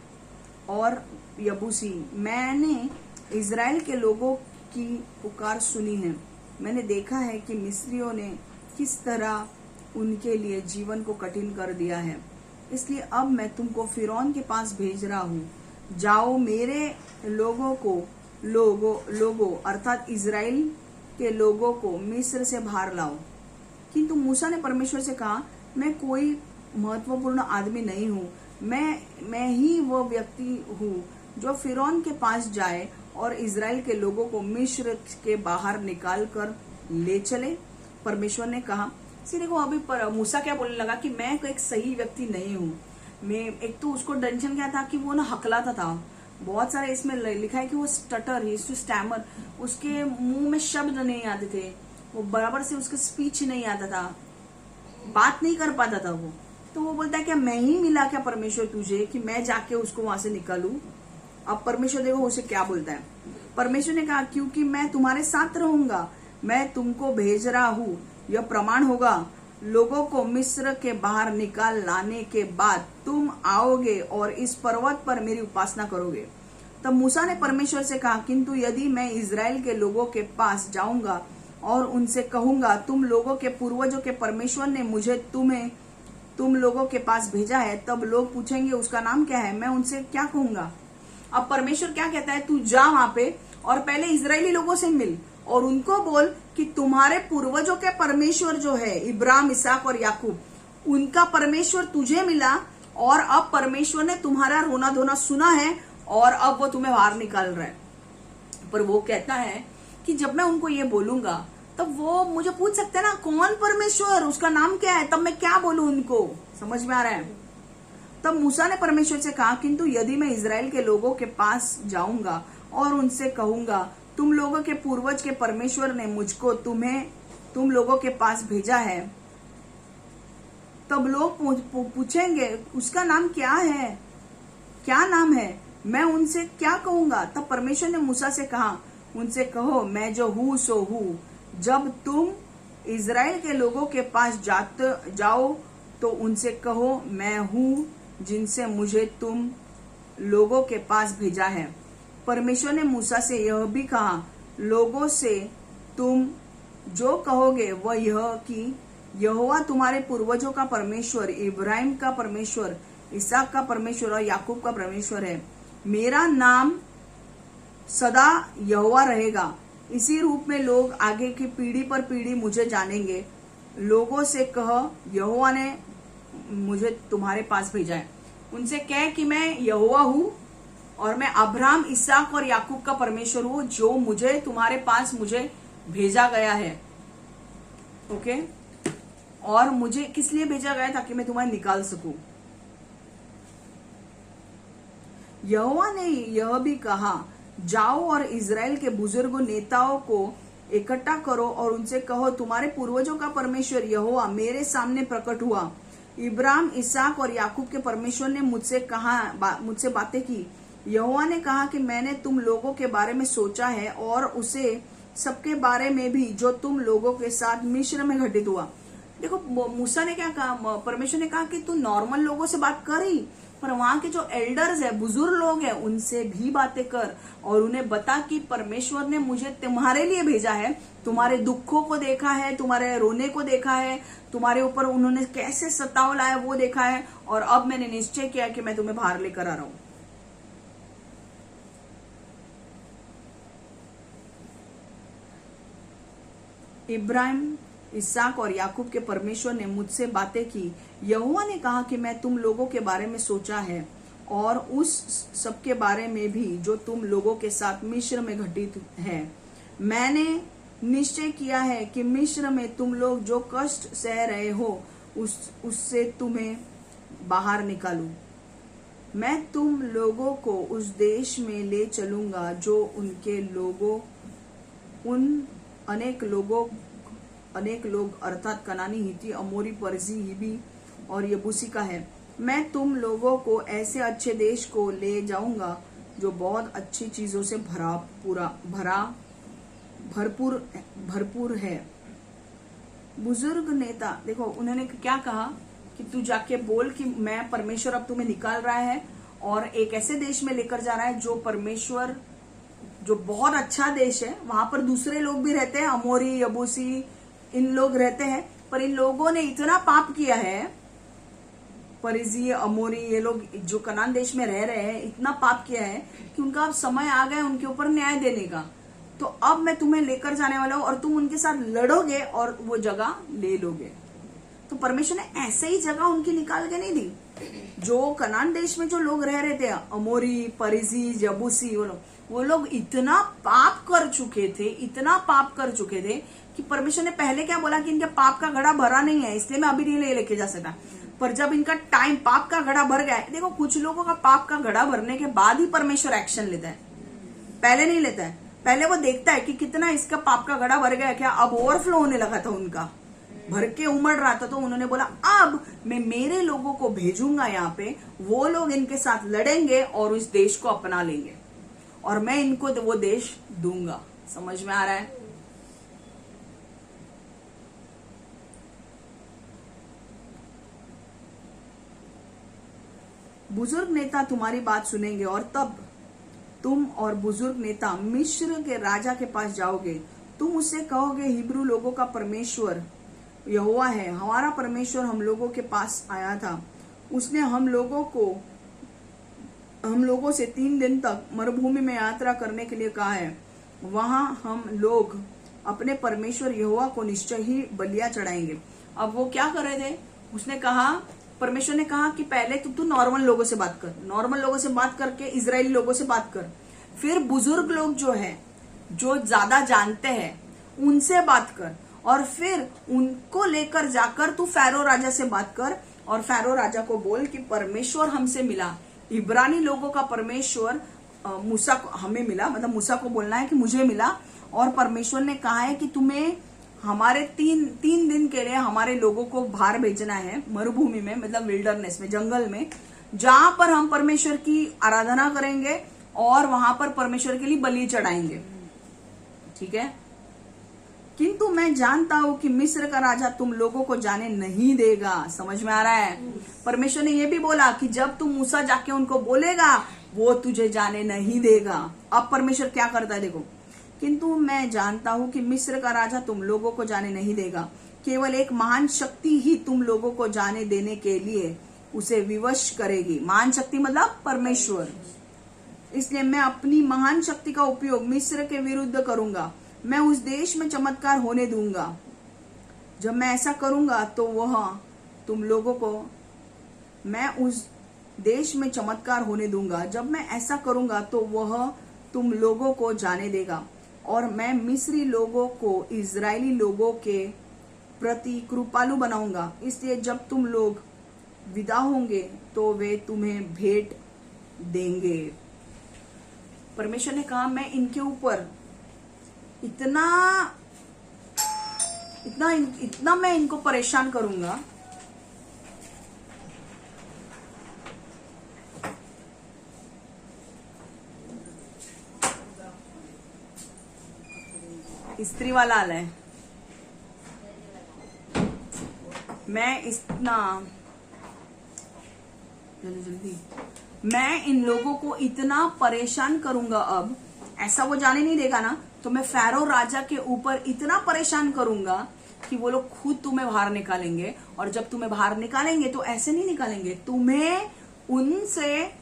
और यबूसी। मैंने इज़राइल के लोगों की पुकार सुनी है। मैंने देखा है कि मिस्रियों ने किस तरह उनके लिए जीवन को कठिन कर दिया है। इसलिए अब मैं तुमको फिरौन के पास भेज रहा हूँ। जाओ, मेरे लोगों अर्थात इज़राइल के लोगों को मिस्र से बाहर लाओ। किंतु मूसा ने परमेश्वर से कहा, मैं कोई महत्वपूर्ण आदमी नहीं हूँ। मैं ही वो व्यक्ति हूँ जो फिरौन के पास जाए और इज़राइल के लोगों को मिस्र के बाहर निकाल कर ले चले। परमेश्वर ने कहा, देखो अभी मूसा क्या बोलने लगा कि मैं एक सही व्यक्ति नहीं हूँ। मैं एक तो उसको टेंशन क्या था कि वो ना हकलाता था। बहुत सारे इसमें लिखा है कि वो स्टैमर, उसके मुंह में शब्द नहीं आते थे, वो बराबर से उसका स्पीच नहीं आता था, बात नहीं कर पाता था वो। तो वो बोलता है क्या मैं ही मिला क्या परमेश्वर तुझे कि मैं जाके उसको वहां से निकालूं? अब परमेश्वर देखो उसे क्या बोलता है। परमेश्वर ने कहा, क्योंकि मैं तुम्हारे साथ रहूंगा, मैं तुमको भेज रहा हूँ। यह प्रमाण होगा, लोगों को मिस्र के बाहर निकाल लाने के बाद तुम आओगे और इस पर्वत पर मेरी उपासना करोगे। तब मूसा ने परमेश्वर से कहा, किंतु यदि मैं इज़राइल के लोगों के पास जाऊंगा और उनसे कहूंगा, तुम लोगों के पूर्वजों के परमेश्वर ने मुझे तुम लोगों के पास भेजा है, तब लोग पूछेंगे उसका नाम क्या है, मैं उनसे क्या कहूंगा? अब परमेश्वर क्या कहता है, तू जा वहां पे और पहले इजरायली लोगों से मिल और उनको बोल कि तुम्हारे पूर्वजों के परमेश्वर जो है इब्राहिम, इसहाक और याकूब, उनका परमेश्वर तुझे मिला और अब परमेश्वर ने तुम्हारा रोना धोना सुना है और अब वो तुम्हें बाहर निकाल रहा है। पर वो कहता है कि जब मैं उनको ये बोलूंगा तब वो मुझे पूछ सकते हैं ना, कौन परमेश्वर, उसका नाम क्या है, तब मैं क्या बोलूं उनको? समझ में आ रहा है? तब मूसा ने परमेश्वर से कहा, किंतु यदि मैं इज़राइल के लोगों के पास जाऊंगा और उनसे कहूंगा, तुम लोगों के पूर्वज के परमेश्वर ने मुझको तुम लोगों के पास भेजा है, तब लोग पूछेंगे उसका नाम क्या है, क्या नाम है, मैं उनसे क्या कहूंगा? तब परमेश्वर ने मूसा से कहा, उनसे कहो, मैं जो हूँ सो हूँ। जब तुम इज़राइल के लोगों के पास जाओ तो उनसे कहो, मैं हूँ जिनसे मुझे तुम लोगों के पास भेजा है। परमेश्वर ने मूसा से यह भी कहा, लोगों से तुम जो कहोगे वह यह कि यहोवा तुम्हारे पूर्वजों का परमेश्वर, इब्राहिम का परमेश्वर, इसहाक का परमेश्वर और याकूब का परमेश्वर है। मेरा नाम सदा यहोवा रहेगा। इसी रूप में लोग आगे की पीढ़ी पर पीढ़ी मुझे जानेंगे। लोगों से कह, यहोवा ने मुझे तुम्हारे पास भेजा है। उनसे कह कि मैं यहोवा हूँ और मैं अब्राहम, इसहाक और याकूब का परमेश्वर हूँ, जो मुझे तुम्हारे पास मुझे भेजा गया है। ओके? और मुझे किस लिए भेजा गया? ताकि मैं तुम्हें निकाल सकूं। यहोवा ने यह भी कहा, जाओ और इज़राइल के बुजुर्गों नेताओं को इकट्ठा करो और उनसे कहो, तुम्हारे पूर्वजों का परमेश्वर यहोवा मेरे सामने प्रकट हुआ। इब्राहिम, इसहाक और याकूब के परमेश्वर ने मुझसे बातें की। यहोवा ने कहा कि मैंने तुम लोगों के बारे में सोचा है और उसे सबके बारे में भी जो तुम लोगों के साथ मिस्र में घटित हुआ। देखो मूसा ने क्या कहा, परमेश्वर ने कहा कि तू नॉर्मल लोगों से बात कर ही, पर वहां के जो एल्डर्स है, बुजुर्ग लोग हैं, उनसे भी बातें कर और उन्हें बता कि परमेश्वर ने मुझे तुम्हारे लिए भेजा है। तुम्हारे दुखों को देखा है, तुम्हारे रोने को देखा है, तुम्हारे ऊपर उन्होंने कैसे सताव लाया वो देखा है और अब मैंने निश्चय किया कि मैं तुम्हें बाहर लेकर आ रहा हूं। इब्राहिम, इसहाक और याकूब के परमेश्वर ने मुझसे बातें की। यहोवा ने कहा कि मैं तुम लोगों के बारे में सोचा है और उस सब के बारे में भी जो तुम लोगों के साथ मिस्र में घटित है। मैंने निश्चय किया है कि मिस्र में तुम लोग जो कष्ट सह रहे हो उससे तुम्हें बाहर निकालूं। मैं तुम लोगों को उस देश में ले चलूंगा जो उनके लोगों अनेक लोग अर्थात कनानी, हिती, अमोरी, परजी, हिबी और यबूसी का है। मैं तुम लोगों को ऐसे अच्छे देश को ले जाऊंगा जो बहुत अच्छी चीजों से भरपूर है। बुजुर्ग नेता, देखो उन्होंने क्या कहा कि तू जाके बोल कि मैं परमेश्वर अब तुम्हें निकाल रहा है और एक ऐसे देश में लेकर जा रहा है जो परमेश्वर, जो बहुत अच्छा देश है। वहां पर दूसरे लोग भी रहते हैं, अमोरी, यबूसी, इन लोग रहते हैं, पर इन लोगों ने इतना पाप किया है, परिजी, अमोरी, ये लोग जो कनान देश में रह रहे हैं, इतना पाप किया है कि उनका अब समय आ गया उनके ऊपर न्याय देने का। तो अब मैं तुम्हें लेकर जाने वाला हूं और तुम उनके साथ लड़ोगे और वो जगह ले लोगे। तो परमेश्वर ने ऐसे ही जगह उनकी निकाल के नहीं दी। जो कनान देश में जो लोग रह रहे थे, अमोरी, परिजी, यबूसी, वो लोग इतना पाप कर चुके थे कि परमेश्वर ने पहले क्या बोला कि इनके पाप का घड़ा भरा नहीं है, इसलिए मैं अभी नहीं लेके जा सकता। पर जब इनका टाइम, पाप का घड़ा भर गया है, देखो कुछ लोगों का पाप का घड़ा भरने के बाद ही परमेश्वर एक्शन लेता है, पहले नहीं लेता है। पहले वो देखता है कि कितना इसका पाप का घड़ा भर गया, क्या अब ओवरफ्लो होने लगा था, उनका भर के उमड़ रहा था। तो उन्होंने बोला अब मैं मेरे लोगों को भेजूंगा यहाँ पे, वो लोग इनके साथ लड़ेंगे और इस देश को अपना लेंगे और मैं इनको वो देश दूंगा। समझ में आ रहा है? बुजुर्ग नेता तुम्हारी बात सुनेंगे और तब तुम और बुजुर्ग नेता मिस्र के राजा के पास जाओगे। तुम उससे कहोगे, हिब्रू लोगों का परमेश्वर यहोवा है, हमारा परमेश्वर हम लोगों के पास आया था। उसने हम लोगों से 3 दिन तक मरुभूमि में यात्रा करने के लिए कहा है। वहां हम लोग अपने परमेश्वर यहोवा को निश्चय ही बलियां चढ़ाएंगे। अब वो क्या कर रहे थे? उसने कहा, परमेश्वर ने कहा कि पहले तू नॉर्मल लोगों से बात कर, नॉर्मल लोगों से बात करके इजरायली लोगों से बात कर, फिर बुजुर्ग लोग जो है, जो ज्यादा जानते हैं, उनसे बात कर और फिर उनको लेकर जाकर तू फैरो राजा से बात कर और फैरो राजा को बोल कि परमेश्वर हमसे मिला, इब्रानी लोगों का परमेश्वर मूसा को हमें मिला, मतलब मूसा को बोलना है कि मुझे मिला और परमेश्वर ने कहा है कि तुम्हें हमारे तीन दिन के लिए हमारे लोगों को बाहर भेजना है मरुभूमि में, मतलब विल्डरनेस में, जंगल में, जहां पर हम परमेश्वर की आराधना करेंगे और वहां पर परमेश्वर के लिए बलि चढ़ाएंगे। ठीक है? किंतु मैं जानता हूं कि मिस्र का राजा तुम लोगों को जाने नहीं देगा। समझ में आ रहा है? परमेश्वर ने यह भी बोला कि जब तुम मूसा जाके उनको बोलेगा वो तुझे जाने नहीं देगा। अब परमेश्वर क्या करता है देखो, किंतु मैं जानता हूं कि मिस्र का राजा तुम लोगों को जाने नहीं देगा, केवल एक महान शक्ति ही तुम लोगों को जाने देने के लिए उसे विवश करेगी। महान शक्ति मतलब परमेश्वर। इसलिए मैं अपनी महान शक्ति का उपयोग मिस्र के विरुद्ध करूंगा, मैं उस देश में चमत्कार होने दूंगा। जब मैं ऐसा करूंगा तो वह तुम लोगों को, मैं उस देश में चमत्कार होने दूंगा, जब मैं ऐसा करूंगा तो वह तुम लोगों को जाने देगा और मैं मिस्री लोगों को इजरायली लोगों के प्रति कृपालु बनाऊंगा। इसलिए जब तुम लोग विदा होंगे तो वे तुम्हें भेंट देंगे। परमेश्वर ने कहा मैं इनके ऊपर इतना मैं इनको परेशान करूंगा, स्त्री वाला आला है, मैं जल्दी मैं इन लोगों को इतना परेशान करूंगा। अब ऐसा वो जाने नहीं देगा ना, तो मैं फैरो राजा के ऊपर इतना परेशान करूंगा कि वो लोग खुद तुम्हें बाहर निकालेंगे। और जब तुम्हें बाहर निकालेंगे तो ऐसे नहीं निकालेंगे, तुम्हें उनसे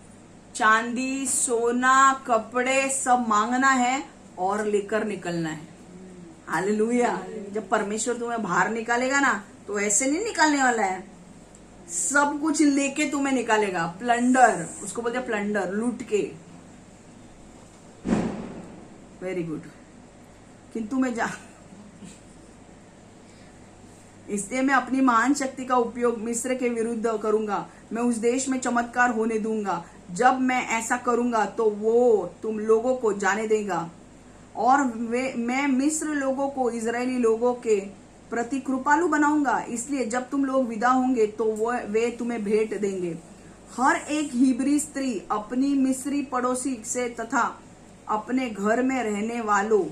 चांदी, सोना, कपड़े सब मांगना है और लेकर निकलना है। हालेलुया। जब परमेश्वर तुम्हें बाहर निकालेगा ना तो ऐसे नहीं निकालने वाला है, सब कुछ लेके तुम्हें निकालेगा। प्लंडर, उसको बोलते हैं प्लंडर, लूट के। Very good. किंतु इसलिए मैं अपनी महान शक्ति का उपयोग मिस्र के विरुद्ध करूंगा। मैं उस देश में चमत्कार होने दूंगा। जब मैं ऐसा करूंगा तो वो तुम लोगों को जाने देगा और मैं मिस्र लोगों को इजरायली लोगों के प्रति कृपालु बनाऊंगा। इसलिए जब तुम लोग विदा होंगे तो वे तुम्हें भेंट देंगे। हर एक हिब्री स्त्री अपनी मिस्री पड़ोसी से तथा अपने घर में रहने वालों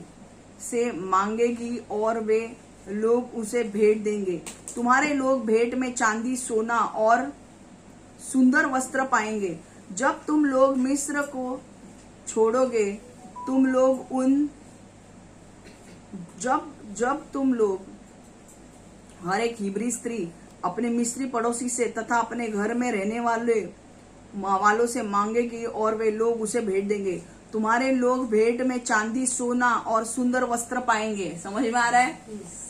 से मांगेगी और वे लोग उसे भेंट देंगे। तुम्हारे लोग भेंट में चांदी, सोना और सुंदर वस्त्र पाएंगे। जब तुम लोग मिस्र को छोड़ोगे, तुम लोग जब तुम लोग हर एक हिब्री स्त्री अपने मिस्री पड़ोसी से तथा अपने घर में रहने वालों से मांगेगी और वे लोग उसे भेंट देंगे। तुम्हारे लोग भेंट में चांदी, सोना और सुंदर वस्त्र पाएंगे। समझ में आ रहा है?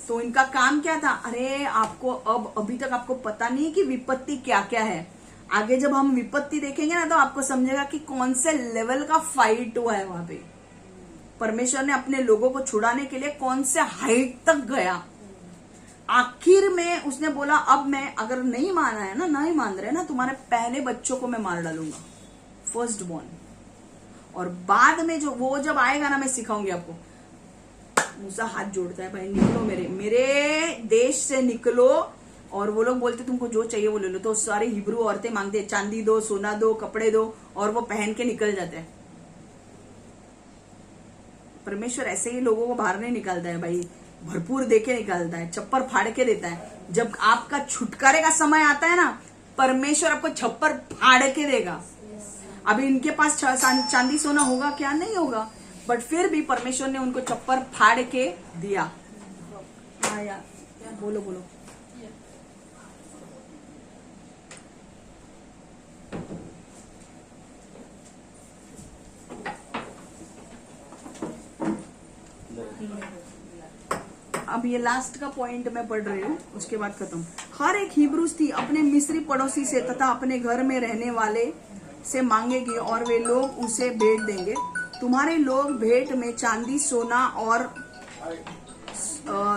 तो इनका काम क्या था? अरे आपको अभी तक आपको पता नहीं कि विपत्ति क्या क्या है। आगे जब हम विपत्ति देखेंगे ना तो आपको समझेगा कि कौन से लेवल का फाइट हुआ है वहां पे। परमेश्वर ने अपने लोगों को छुड़ाने के लिए कौन से हाइट तक गया। आखिर में उसने बोला अब मैं, अगर नहीं माना है ना, नहीं मान रहे ना, तुम्हारे पहले बच्चों को मैं मार डालूंगा, फर्स्ट बॉर्न। और बाद में जब आएगा ना, मैं सिखाऊंगी आपको। मूसा हाथ जोड़ता है, भाई निकलो मेरे देश से निकलो। और वो लोग बोलते तुमको जो चाहिए वो ले लो। तो सारे हिब्रू औरतें मांगते चांदी दो, सोना दो, कपड़े दो, और वो पहन के निकल जाते हैं। परमेश्वर ऐसे ही लोगों को बाहर नहीं निकालता है भाई, भरपूर देके निकालता है, छप्पर फाड़ के देता है। जब आपका छुटकारे का समय आता है ना, परमेश्वर आपको छप्पर फाड़ के देगा। अभी इनके पास चांदी सोना होगा क्या? नहीं होगा, बट फिर भी परमेश्वर ने उनको छप्पर फाड़ के दिया। हाँ यार, बोलो। अब ये लास्ट का पॉइंट मैं पढ़ रही हूँ, उसके बाद खत्म। हर एक हिब्रू स्त्री अपने मिस्री पड़ोसी से तथा अपने घर में रहने वाले से मांगेगी और वे लोग उसे भेंट देंगे। तुम्हारे लोग भेंट में चांदी, सोना और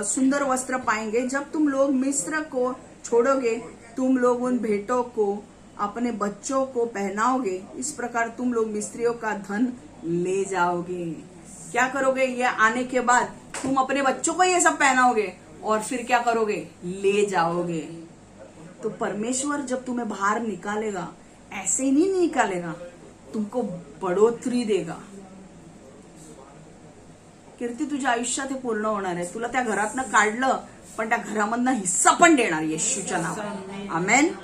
सुंदर वस्त्र पाएंगे। जब तुम लोग मिस्र को छोड़ोगे, तुम लोग उन भेंटों को अपने बच्चों को पहनाओगे। इस प्रकार तुम लोग मिस्रियों का धन ले जाओगे। क्या करोगे? ये आने के बाद तुम अपने बच्चों को ये सब पहनाओगे और फिर क्या करोगे? ले जाओगे। तो परमेश्वर जब तुम्हें बाहर निकालेगा, ऐसे ही नहीं निकालेगा, तुमको बढ़ोतरी देगा। कीर्ती, तुझ्या आयुष्यात हे पूर्ण होणार आहे। तुला त्या घरातनं काढलं, पण त्या घरामधनं हिस्सा पण देणार येशूच्या नावात। आमेन।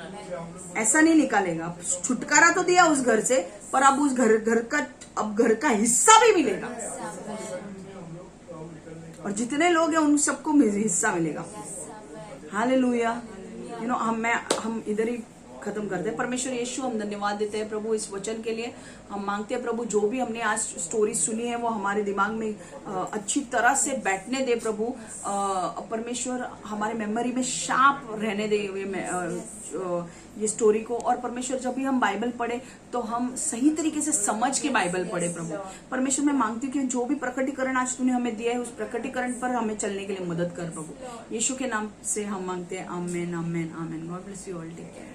ऐसा नहीं निकालेगा। छुटकारा तो दिया उस घर से, पर अब उस घर का हिस्सा भी मिलेगा। और जितने लोग हैं उन सबको हिस्सा मिलेगा। हालेलुया। हम इधर ही खत्म करते हैं। परमेश्वर यीशु, हम धन्यवाद देते हैं प्रभु इस वचन के लिए। हम मांगते हैं प्रभु, जो भी हमने आज स्टोरी सुनी है वो हमारे दिमाग में अच्छी तरह से बैठने दे प्रभु। परमेश्वर हमारे मेमोरी में शार्प रहने दे ये स्टोरी को। और परमेश्वर जब भी हम बाइबल पढ़े तो हम सही तरीके से समझ के बाइबल पढ़े प्रभु। परमेश्वर, मैं मांगती हूँ कि जो भी प्रकटीकरण आज तूने हमें दिया है, उस प्रकटीकरण पर हमें चलने के लिए मदद कर प्रभु। यीशु के नाम से हम मांगते हैं। Amen, amen, amen. God bless you all. Take care.